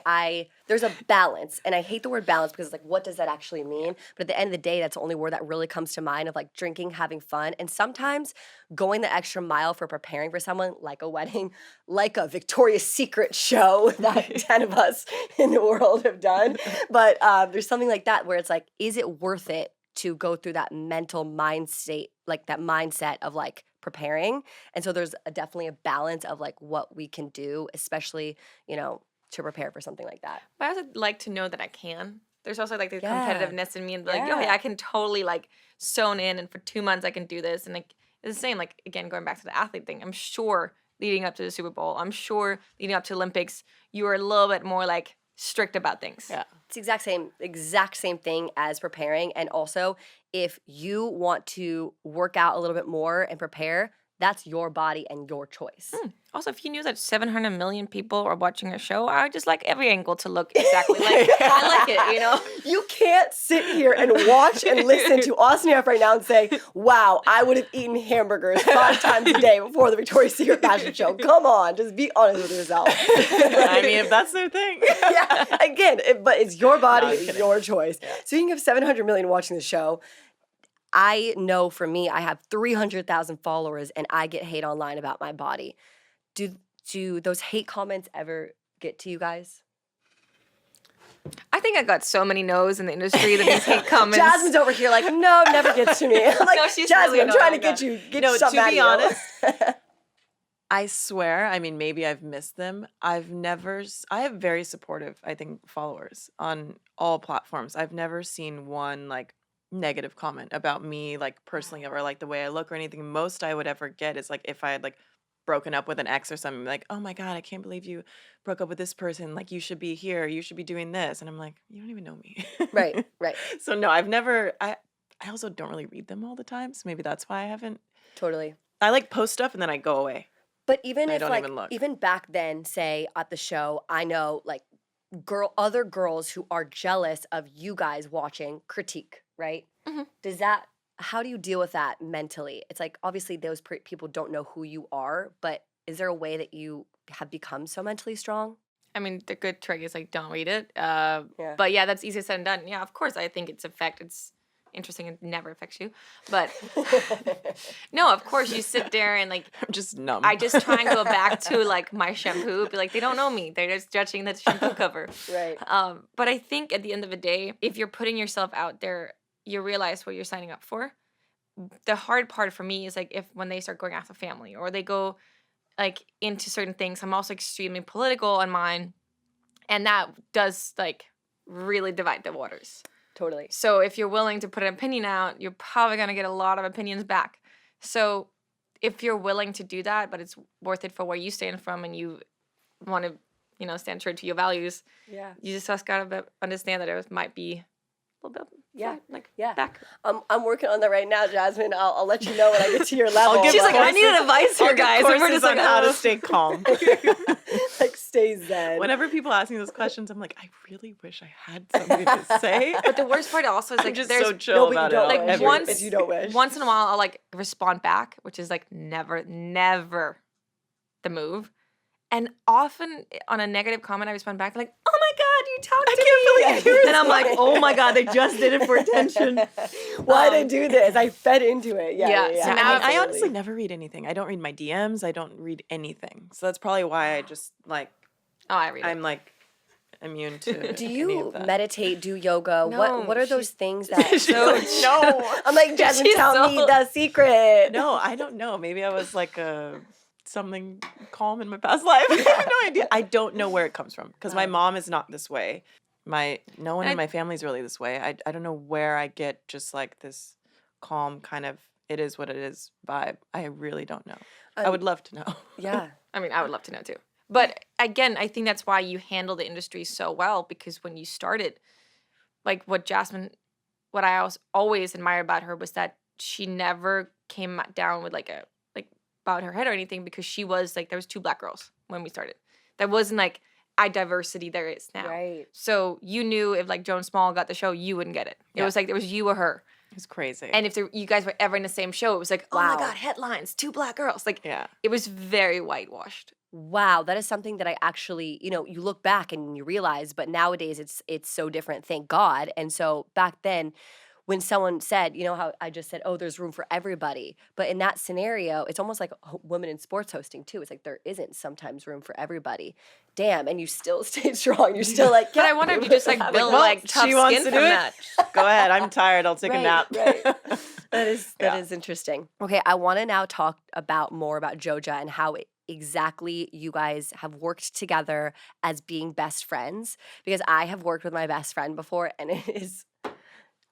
There's a balance, and I hate the word balance because like, what does that actually mean? But at the end of the day, that's the only word that really comes to mind, of like drinking, having fun, and sometimes going the extra mile for preparing for someone, like a wedding, like a Victoria's Secret show that 10 of us in the world have done. But there's something like that where it's like, is it worth it to go through that mental mind state, like that mindset of like preparing? And so there's definitely a balance of like what we can do, especially, to prepare for something like that. But I also like to know that I can. There's also like the Yeah. competitiveness in me and be like, oh Yeah. yeah, I can totally like zone in, and for 2 months I can do this. And like it's the same, like again, going back to the athlete thing, I'm sure leading up to the Super Bowl, I'm sure leading up to Olympics, you are a little bit more like strict about things. Yeah. It's the exact same thing as preparing. And also, if you want to work out a little bit more and prepare, that's your body and your choice. Also, if you knew that 700 million people are watching our show, I would just like every angle to look exactly like I like it, You can't sit here and watch and listen to Austin F right now and say, wow, I would have eaten hamburgers 5 times a day before the Victoria's Secret fashion show. Come on, just be honest with yourself. I mean, if that's their thing. Yeah, again, but it's your body, No, I'm it's kidding. your choice. Speaking of 700 million watching the show, I know for me, I have 300,000 followers and I get hate online about my body. Do those hate comments ever get to you guys? think I got so many no's in the industry that these hate comments. Jasmine's over here like, no, it never gets to me. I'm like, No, she's Jasmine, really I'm trying to annoying. get you. Get No, something to out be of you. honest, I swear, I mean, maybe I've missed them. I have very supportive, I think, followers on all platforms. I've never seen one like negative comment about me, like personally, or like the way I look or anything. Most I would ever get is like if I had like broken up with an ex or something, like, oh my God, I can't believe you broke up with this person. Like, you should be here. You should be doing this. And I'm like, you don't even know me. Right. So no, I also don't really read them all the time. So maybe that's why I haven't. Totally. I like post stuff and then I go away. But even I if don't like, even look. even back then, say at the show, I know like other girls who are jealous of you guys watching critique, right? Mhm. How do you deal with that mentally? It's like, obviously those people don't know who you are, but is there a way that you have become so mentally strong? I mean, the good trick is like don't read it. Yeah. But yeah, that's easier said than done. Yeah, of course, I think it's interesting and never affects you. But no, of course, you sit there and like I'm just numb. I just try and go back to like my shampoo. Be like, they don't know me. They're just judging the shampoo cover. Right. But I think at the end of the day, if you're putting yourself out there, you realize what you're signing up for. The hard part for me is like when they start going after family or they go like into certain things. I'm also extremely political on mine, and that does like really divide the waters. Totally. So if you're willing to put an opinion out, you're probably going to get a lot of opinions back. So if you're willing to do that, but it's worth it for where you stand from and you want to, stand true to your values, Yeah. you just got to understand that it might be a little bit back. I'm working on that right now, Jasmine. I'll let you know when I get to your level. give She's like, I courses- need advice I'll here, give guys. And we're courses just like, on how to oh. stay calm. like stay zen. Whenever people ask me those questions, I'm like, I really wish I had something to say. But the worst part also is I'm like just there's so chill but you about it. don't I'll wish. ever- once you don't wish. once in a while I'll like respond back, which is like never the move. And often on a negative comment I respond back like, oh my God, you talked to me. can't believe you And I'm like, oh my God, they just did it for attention. Why did I do this? I fed into it. Yeah. Yeah, Yeah. so I now mean, I absolutely. honestly never read anything. I don't read my DMs. I don't read anything. So that's probably why I just like, Oh, I read it. I'm like immune to Do any you of that. meditate? Do yoga? No, what are those things that? She's like, no. I'm like, Jasmine, She's tell me so- the secret. No, I don't know. Maybe I was like something calm in my past life. I have no idea. I don't know where it comes from because my mom is not this way. No one in my family is really this way. I don't know where I get just like this calm kind of it is what it is vibe. I really don't know. I would love to know. Yeah. I mean, I would love to know too. But again, I think that's why you handle the industry so well, because when you started, like what I always admired about her was that she never came down with like bowed her head or anything, because she was like, there was 2 Black girls when we started. There wasn't like diversity there is now. Right. So you knew if like Joan Small got the show, you wouldn't get it. It Yeah. was like there was you or her. It's crazy. And if you guys were ever in the same show, it was like, oh Wow. my God, headlines, 2 Black girls. Like yeah. it was very whitewashed. Wow, that is something that I actually, you look back and you realize, but nowadays it's so different, thank God. And so back then, when someone said, how I just said, oh, there's room for everybody. But in that scenario, it's almost like women in sports hosting too. It's like there isn't sometimes room for everybody. Damn, and you still stay strong. You're still like, But I yeah, wonder if you just like I'm build well, like tough she wants skin to from do it. that. Go ahead. I'm tired. I'll take a Right, nap. right. That is Yeah. interesting. Okay, I want to now talk more about Joja and how exactly you guys have worked together as being best friends, because I have worked with my best friend before and it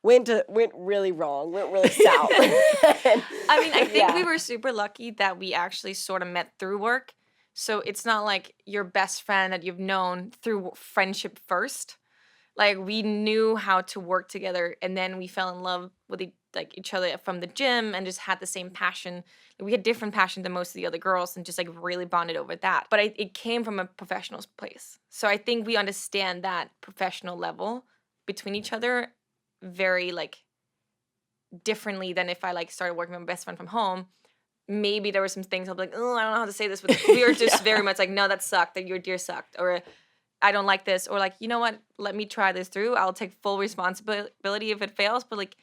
went really wrong, went really south. I mean, I think Yeah. we were super lucky that we actually sort of met through work. So it's not like your best friend that you've known through friendship first. Like we knew how to work together, and then we fell in love with each other from the gym and just had the same passion. We had different passion than most of the other girls, and just like really bonded over that. But it came from a professional place. So I think we understand that professional level between each other very like differently than if I like started working with my best friend from home. Maybe there were some things I'll be like, oh, I don't know how to say this, but we were just very much like, no, that sucked, that your deer sucked, or I don't like this, or like, you know what, let me try this through. I'll take full responsibility if it fails. But like,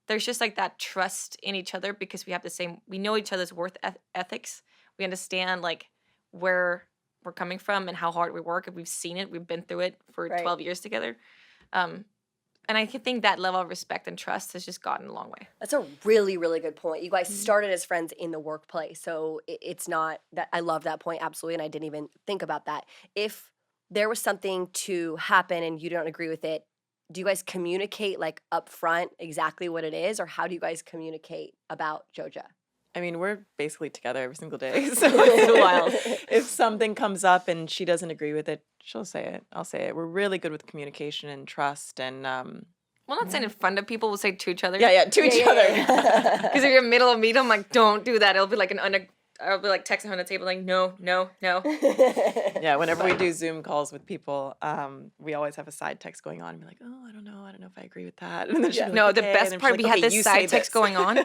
there's just like that trust in each other because we know each other's worth ethics. We understand like where we're coming from and how hard we work. If we've seen it, we've been through it for Right. 12 years together. And I think that level of respect and trust has just gotten a long way. That's a really, really good point. You guys started as friends in the workplace, so it's not that I love that point absolutely, and I didn't even think about that. If there was something to happen and you don't agree with it, do you guys communicate like up front exactly what it is, or how do you guys communicate about Joja? I mean, we're basically together every single day, so it's wild. If something comes up and she doesn't agree with it, she'll say it. I'll say it. We're really good with communication and trust, and Well, not saying in front of people, we'll say to each other. yeah, to each other. Because if you're in the middle of a meeting, I'm like, don't do that. It'll be like I'll be like texting on the table, like, no. Yeah, whenever we do Zoom calls with people, we always have a side text going on and be like, oh, I don't know if I agree with that. And then she'll be No, like, the "Okay," best and then part, she's we like, had "Okay, this you say side text this." going on,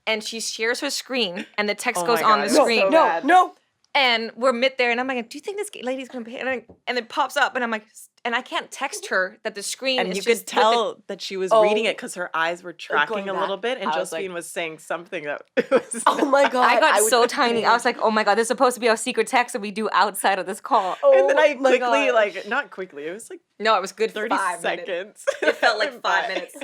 and she shares her screen, and the text Oh goes my on God, the it was screen. so bad. No. And we're mid there, and I'm like, do you think this lady's gonna pay? And it pops up, and I'm like, and I can't text her that the screen And is you just could tell that she was reading it because her eyes were tracking going a little back. bit, and I was Josephine like- was saying something that was. Oh my god! I got would- so tiny. I was like, oh my god, this is supposed to be our secret text that we do outside of this call. And then I Oh my quickly, gosh. like, not quickly, it was like No, it was good 30 5 minutes. seconds. It felt like Went 5 by. minutes.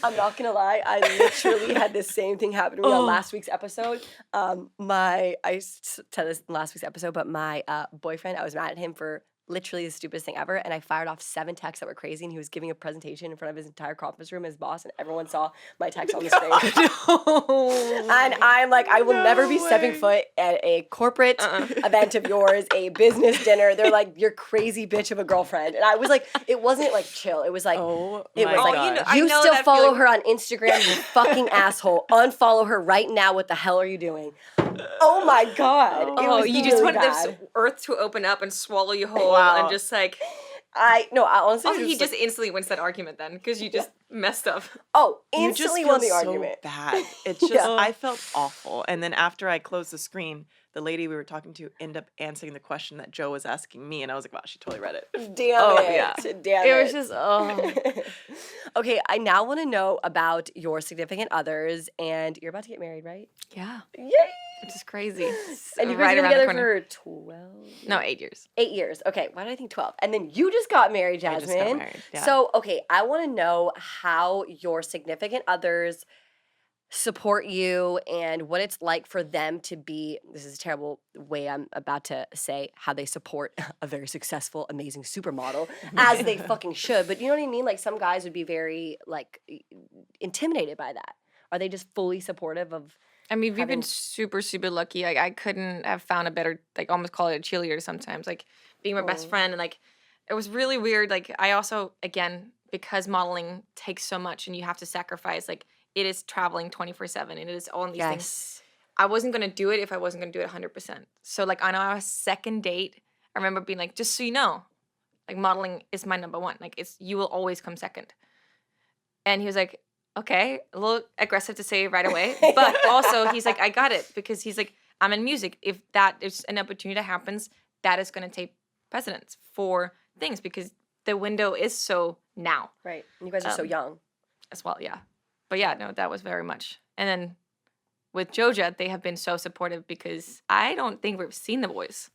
I'm not gonna lie, I literally had the same thing happen to me on last week's episode. I said this in last week's episode, but my boyfriend, I was mad at him for literally the stupidest thing ever, and I fired off 7 texts that were crazy, and he was giving a presentation in front of his entire conference room, his boss, and everyone saw my text on the screen. And I'm like, I will never be stepping foot at a corporate event of yours, a business dinner. They're like, you're crazy bitch of a girlfriend. And I was like, it wasn't like chill. It was like, Oh it my was like, gosh. I you know still that follow feeling. her on Instagram, you fucking asshole. Unfollow her right now. What the hell are you doing? Oh my God. It Oh, was you just really wanted bad. the earth to open up and swallow you whole, Wow. and just like. I honestly Also, was he like, just instantly wins that argument then because you just messed up. oh, You just instantly feel won the so argument. bad. It's just Yeah. I felt awful. And then after I closed the screen, the lady we were talking to ended up answering the question that Joe was asking me, and I was like, wow, she totally read it. Damn Oh, it. yeah. Damn It it. was just oh. Okay, I now want to know about your significant others, and you're about to get married, right? Yeah, Yay! which is crazy. And you've right been around the together corner. for 12? No, 8 years. 8 years. Okay, why did I think 12? And then you just got married, I Jasmine. just got married. Yeah. So, okay, I want to know how your significant others support you and what it's like for them to be, this is a terrible way I'm about to say how they support a very successful, amazing supermodel, as they fucking should. But you know what I mean? Like some guys would be very like intimidated by that. Are they just fully supportive of I mean, we've having- been super, super lucky. Like, I couldn't have found a better, like, almost call it a cheerleader sometimes. Like, being my best friend. And, like, it was really weird. Like, I also, again, because modeling takes so much and you have to sacrifice, like, it is traveling 24/7 and it is all these things. I wasn't going to do it if I wasn't going to do it 100%. So, like, on our second date, I remember being like, just so you know, like, modeling is my number one. Like, you will always come second. And he was like, okay, a little aggressive to say right away. But also, he's like, I got it. Because he's like, I'm in music. If that is an opportunity that happens, that is going to take precedence for things. Because the window is so now Right. And you guys are so young. as well. Yeah. But yeah, no, that was very much. And then with Joja, they have been so supportive because I don't think we've seen the boys.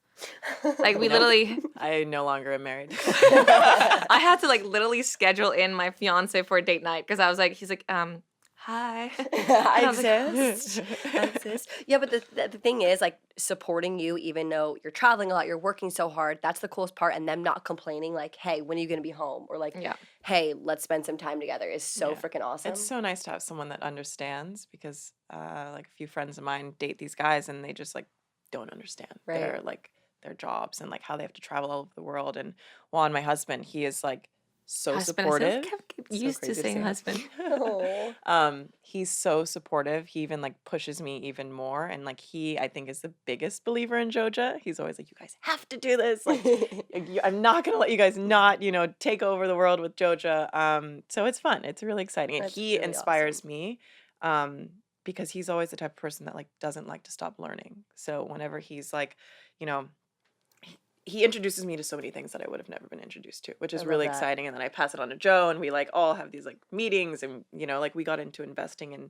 Like we literally, I no longer am married. I had to like literally schedule in my fiance for a date night because I was like, he's like, hi. I was like, exist. I exist. Yeah, but the thing is, like, supporting you, even though you're traveling a lot, you're working so hard, that's the coolest part. And them not complaining, like, hey, when are you going to be home? Or, like, Yeah. hey, let's spend some time together is so Yeah. freaking awesome. It's so nice to have someone that understands because like a few friends of mine date these guys and they just like don't understand Right. their jobs and like how they have to travel all over the world. And Juan, my husband, he is like so Husband. supportive. Get So used to crazy saying say husband. Aw. He's so supportive. He even like pushes me even more. And like he, I think, is the biggest believer in Joja. He's always like, you guys have to do this. Like, I'm not gonna let you guys not, take over the world with Joja. So it's fun. It's really exciting. And That's he really inspires me. Because he's always the type of person that like doesn't like to stop learning. So whenever he's like, he introduces me to so many things that I would have never been introduced to, which is love really that. exciting. And then I pass it on to Joe and we like all have these like meetings and, like we got into investing in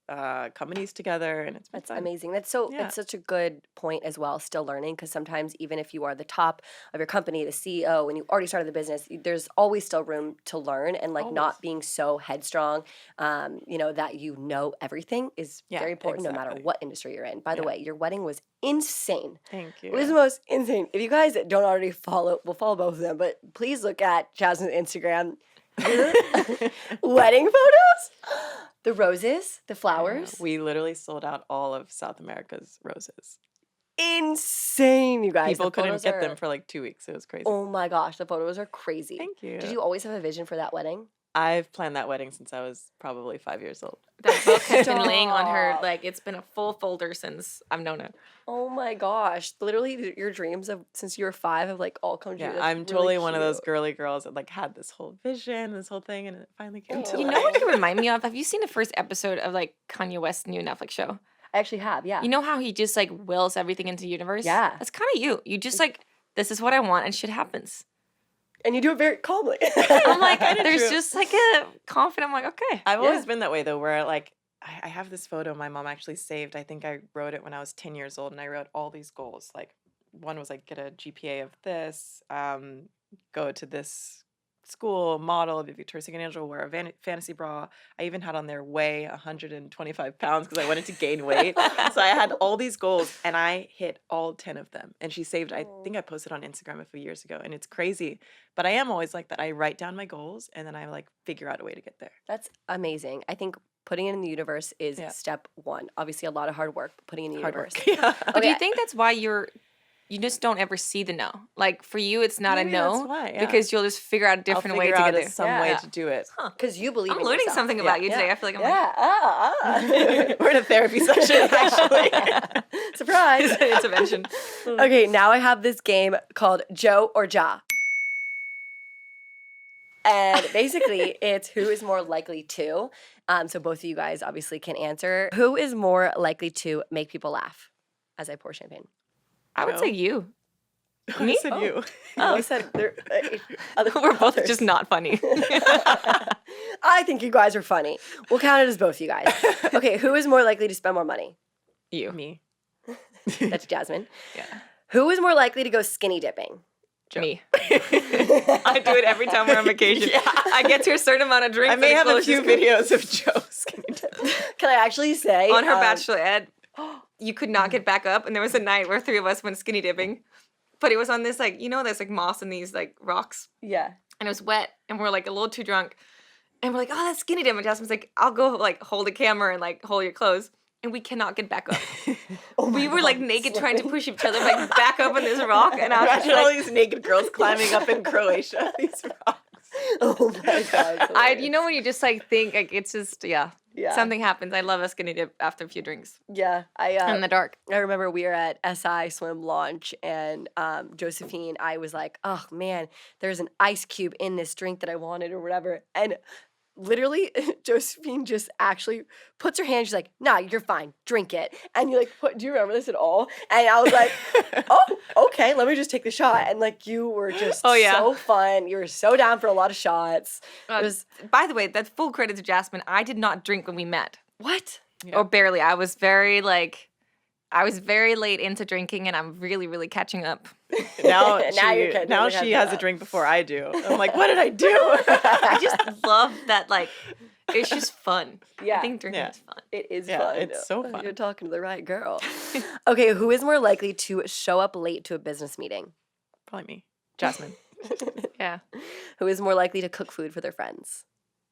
companies together, and it's been That's fun. amazing. It's such a good point as well, still learning, because sometimes even if you are the top of your company, the CEO, and you already started the business, there's always still room to learn, and like Always. not being so headstrong, that you know everything is Yeah, very important no matter exactly. what industry you're in. By the Yeah. way, your wedding was insane. Thank you. It was the most insane. If you guys don't already follow, we'll follow both of them, but please look at Jasmine's Instagram. Wedding photos? The roses, the flowers. We literally sold out all of South America's roses. Insane, you guys. People The couldn't photos get are- them for like 2 weeks. It was crazy. Oh my gosh, the photos are crazy. Thank you. Did you always have a vision for that wedding? I've planned that wedding since I was probably 5 years old. That book has been laying on her, Stop. like, it's been a full folder since I've known her. Oh my gosh. Literally, your dreams of since you were 5 have like all come true. Yeah, That's I'm really totally one of those cute. girly girls that like had this whole vision, this whole thing, and it finally came to Oh. You life. know what you remind me of? Have you seen the first episode of, like, Kanye West's new Netflix show? I actually have, yeah. You know how he just, like, wills everything into the universe? Yeah. That's kind of you. You just, like, this is what I want, and shit happens. And you do it very calmly. I'm like, Kinda there's true. just, like, a confident, I'm like, okay. I've Yeah. always been that way though, where like I have this photo my mom actually saved. I think I wrote it when I was 10 years old, and I wrote all these goals. Like one was like get a GPA of this, go to this school, model, be Victoria's Secret Angel, wear a fantasy bra. I even had on there weigh 125 pounds because I wanted to gain weight. So I had all these goals, and I hit all 10 of them. And she saved, I think I posted on Instagram a few years ago, and it's crazy. But I am always like that. I write down my goals, and then I like figure out a way to get there. That's amazing. I think putting it in the universe is Yeah. step one. Obviously, a lot of hard work, but putting it in the Hard universe. work. Yeah. But do Okay. you think that's why you just don't ever see the no? Like, for you, it's not Maybe a no. that's why, yeah. Because you'll just figure out a different way to I'll get figure there. out some way Yeah. to do it. Because you believe I'm in learning yourself. something about you Yeah. today. I feel like I'm Yeah. We're in a therapy session, actually. Surprise. like, intervention. Okay, now I have this game called Joe or Ja. And basically, it's who is more likely to. So both of you guys obviously can answer. Who is more likely to make people laugh as I pour champagne? I would Joe? say you. I Me? said you. I said there. We're both just not funny. I think you guys are funny. We'll count it as both you guys. Okay, who is more likely to spend more money? You. Me. That's Jasmine. Yeah. Who is more likely to go skinny dipping? Joe. Me. I do it every time we're on vacation. Yeah. I get to a certain amount of drinks. I may and have a clothes few just- videos of Joe skinny dipping. Can I actually say On her bachelorette, you could not get back up, and there was a night where 3 of us went skinny dipping. But it was on this, like, you know, there's like moss in these like rocks, Yeah. and it was wet, and we're like a little too drunk, and we're like, oh, that's skinny dip. And Jasmine's like, I'll go like hold the camera and like hold your clothes, and we cannot get back up. Oh my We were God, like naked trying to slipping. push each other like back up on this rock, and I was just Imagine all like, these naked girls climbing up in Croatia. These rocks. Oh my God. you know when you just like think like it's just Yeah. something happens. I love a skinny dip after a few drinks Yeah. in the dark. I remember we were at SI Swim launch, and Josephine, I was like, oh man, there's an ice cube in this drink that I wanted or whatever. And literally, Josephine just actually puts her hand, she's like, nah, you're fine, drink it. And you like, do you remember this at all? And I was like, oh, okay, let me just take the shot. And like, you were just Oh, yeah. so fun. You were so down for a lot of shots. It was, By the way, that's full credit to Jasmine. I did not drink when we met, what? Yeah. or barely. I was very late into drinking, and I'm really, really catching up. Now, Now you're catching now up. she has a drink before I do. I'm like, what did I do? I just love that. Like, it's just fun. Yeah. I think drinking Yeah. is fun. It is Yeah, fun. it's so Oh, fun. You're talking to the right girl. Okay, who is more likely to show up late to a business meeting? Probably me. Jasmine. Yeah, Who is more likely to cook food for their friends?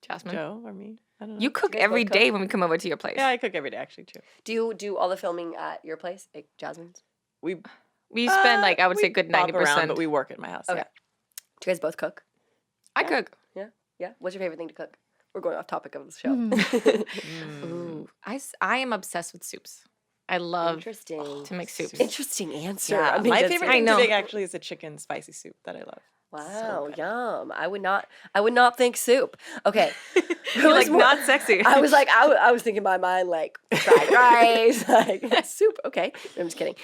Jasmine. Joe or me? I don't know. You cook guys both every cook? day when we come over to your place. Yeah, I cook every day actually too. Do you do all the filming at your place, like Jasmine's? We We spend like I would we say a good bop 90%. around, but we work at my house. Okay. Yeah. Do you guys both cook? I Yeah. cook. Yeah. What's your favorite thing to cook? We're going off topic of the show. Ooh, I am obsessed with soups. I love Interesting. to make soups. Interesting answer. Yeah, I mean, my that's favorite really- thing to know. make actually is a chicken spicy soup that I love. Wow, good. yum. I would not think soup. Okay. Who You're is like more- not sexy. I was like, I was thinking in my mind like fried rice, like soup. Okay, I'm just kidding.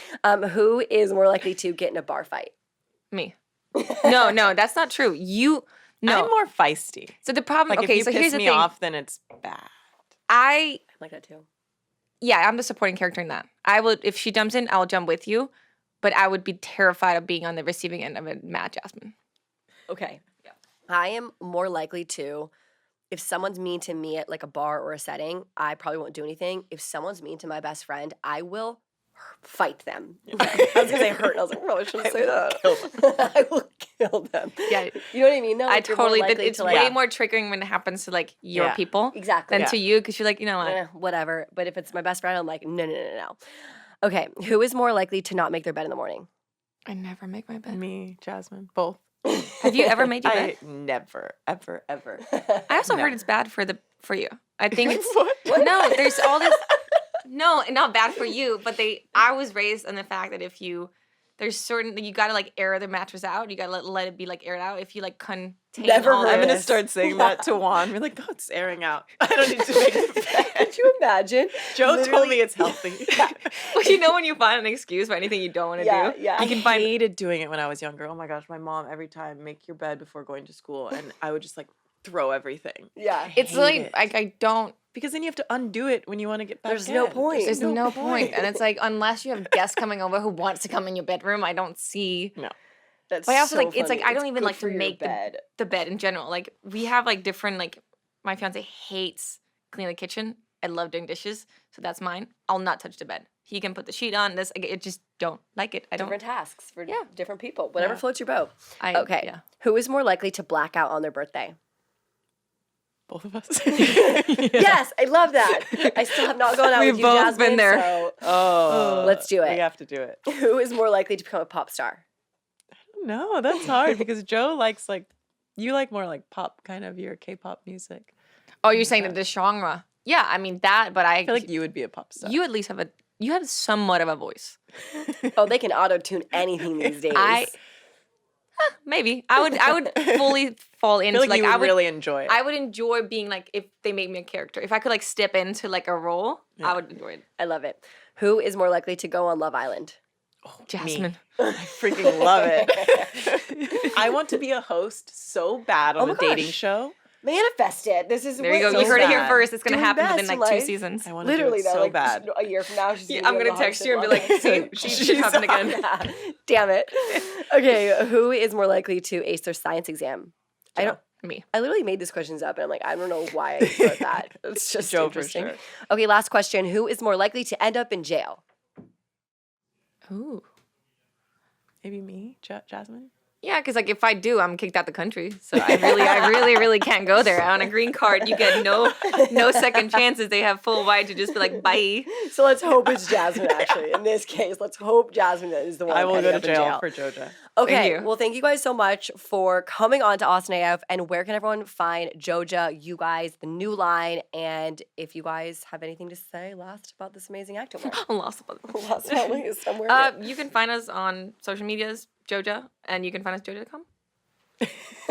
Who is more likely to get in a bar fight? Me. No, that's not true. No. I'm more feisty. So the problem. Like okay, if you so piss here's the me thing. off, then it's bad. I I'm like that too. yeah, I'm the supporting character in that. I would, if she jumps in, I'll jump with you, but I would be terrified of being on the receiving end of a mad Jasmine. Okay. Yeah. I am more likely to, if someone's mean to me at like a bar or a setting, I probably won't do anything. If someone's mean to my best friend, I will fight them. I was gonna say hurt, and I was like, probably shouldn't say that. I will kill them. Yeah. You know what I mean? Though? I Like, you're more totally, likely it's to, like, way more triggering when it happens to like your Yeah. people Exactly. than to you, because you're like, you know what? Whatever. But if it's my best friend, I'm like, no. Okay, who is more likely to not make their bed in the morning? I never make my bed. Me, Jasmine, both. Have you ever made your bed? I never, ever. I also heard it's bad for you. I think it's What? no. There's all this. No, not bad for you, but I was raised on the fact that if there's certain, you gotta like air the mattress out. You gotta let it be like aired out. If you like contain Never all heard I'm this. gonna start saying that to Juan. We're like, oh, it's airing out. I don't need to make the bed. Could you imagine? Joe told Literally- me it's healthy. But you know when you find an excuse for anything you don't want to do? Yeah. I hated doing it when I was younger. Oh my gosh, my mom every time, make your bed before going to school, and I would just like throw everything. Yeah. It's hate like it. I don't. Because then you have to undo it when you want to get back There's no in. point. There's no point, and it's like unless you have guests coming over who wants to come in your bedroom, I don't see. No. That's But I also so like it's like funny. I don't even good like for to your make bed. the bed in general. Like we have like different like my fiance hates cleaning the kitchen. I love doing dishes, so that's mine. I'll not touch the bed. He can put the sheet on. This I just don't like it. I don't. Different tasks for Yeah. different people. Whatever Yeah. floats your boat. I, Okay. Yeah. Who is more likely to black out on their birthday? Both of us. Yes, I love that. I still have not gone out We've with you, both Jasmine, been there. so Oh. Let's do it. We have to do it. who is more likely to become a pop star? No, that's hard because Joe likes you like more like pop kind of your K-pop music. Oh, you're saying that this genre? Yeah, I mean that, but I feel like you would be a pop star. you at least you have somewhat of a voice. Oh, they can auto-tune anything these days. Maybe I would fully fall I into feel like you would I would really enjoy it. I would enjoy being like if they made me a character. If I could like step into like a role, Yeah. I would enjoy it. I love it. Who is more likely to go on Love Island? Jasmine. I freaking love it. I want to be a host so bad on my a dating gosh. show. Manifest it. This is There you what- go. You so heard it here bad. first. It's gonna Doing happen best within in like 2 life. seasons. I want to Literally do it though, so like bad. a year from now, she's Yeah, gonna I'm be gonna the text host you of and be Love like, Island. see, she should happen again. Yeah. Damn it. Okay, who is more likely to ace their science exam? I don't. Me. I literally made these questions up, and I'm like, I don't know why I wrote that. It's just Joe for interesting. sure. Okay, last question: who is more likely to end up in jail? Ooh. Maybe me, Jasmine. Yeah, because like if I do, I'm kicked out the country. So I really can't go there. On a green card, you get no second chances. They have full right to just be like, bye. So let's hope it's Jasmine. Actually, in this case, let's hope Jasmine is the one. I will ending go up to in jail for Joja. Okay, Thank you. well, thank you guys so much for coming on to Austin AF. And where can everyone find Joja, you guys, the new line? And if you guys have anything to say last about this amazing acting work. I'm lost about Last but not least, somewhere. You can find us on social medias, Joja, and you can find us Joja.com.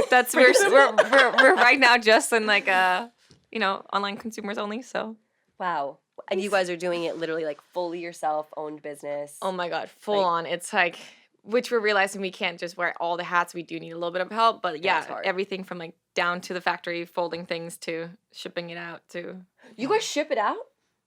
That's we're right now just in like online consumers only. So Wow. And you guys are doing it literally like fully yourself, owned business. oh my god, full on. It's like which we're realizing we can't just wear all the hats. We do need a little bit of help, but it's yeah, hard. everything from like down to the factory folding things to shipping it out to. You guys ship it out?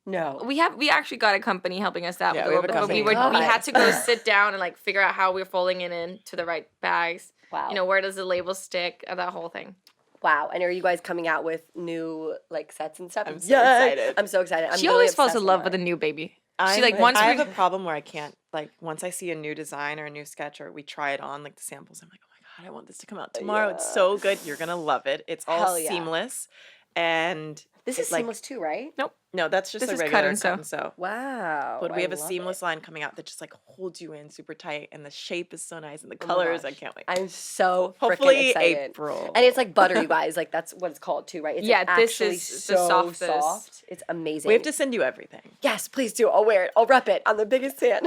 No. We actually got a company helping us out Yeah, with a we little have a bit, but we company. had to go sit down and like figure out how we're folding it into the right bags. Wow. You know, where does the label stick? That whole thing. Wow. And are you guys coming out with new like sets and stuff? I'm so excited. I'm so excited. I'm She really always falls obsessed in love her. with a new baby. I She like once I we have a problem where I can't like once I see a new design or a new sketch or we try it on like the samples, I'm like, oh my god, I want this to come out tomorrow. It's Yeah. so good. You're gonna love it. It's all Hell yeah. seamless, and This it's is like seamless too, right? no, that's just This a is cut regular and cut sew. and sew. Wow. But we have a love seamless it. line coming out that just like holds you in super tight, and the shape is so nice, and the Oh my colors. I gosh. can't wait. I'm so freaking Hopefully excited. April. And it's like butter, you guys. Like that's what it's called too, right? It's Yeah, like, this actually is the so softest. soft. It's amazing. we have to send you everything. Yes, please do. I'll wear it. I'll rep it. I'm the biggest fan.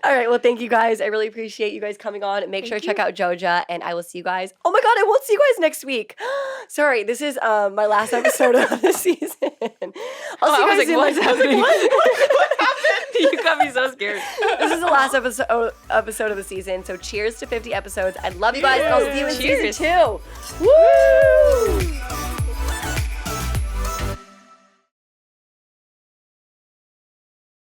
All right. Well, thank you guys. I really appreciate you guys coming on. Make sure to check out Joja, and I will see you guys. Oh my God, I won't see you guys next week. Sorry, this is my last episode of the season. I'll see you I was guys like, in what's happening? What happened? You got me so scared. This is the last episode of the season. So cheers to 50 episodes. I love you guys, and I'll see you in Cheers. season 2. Woo!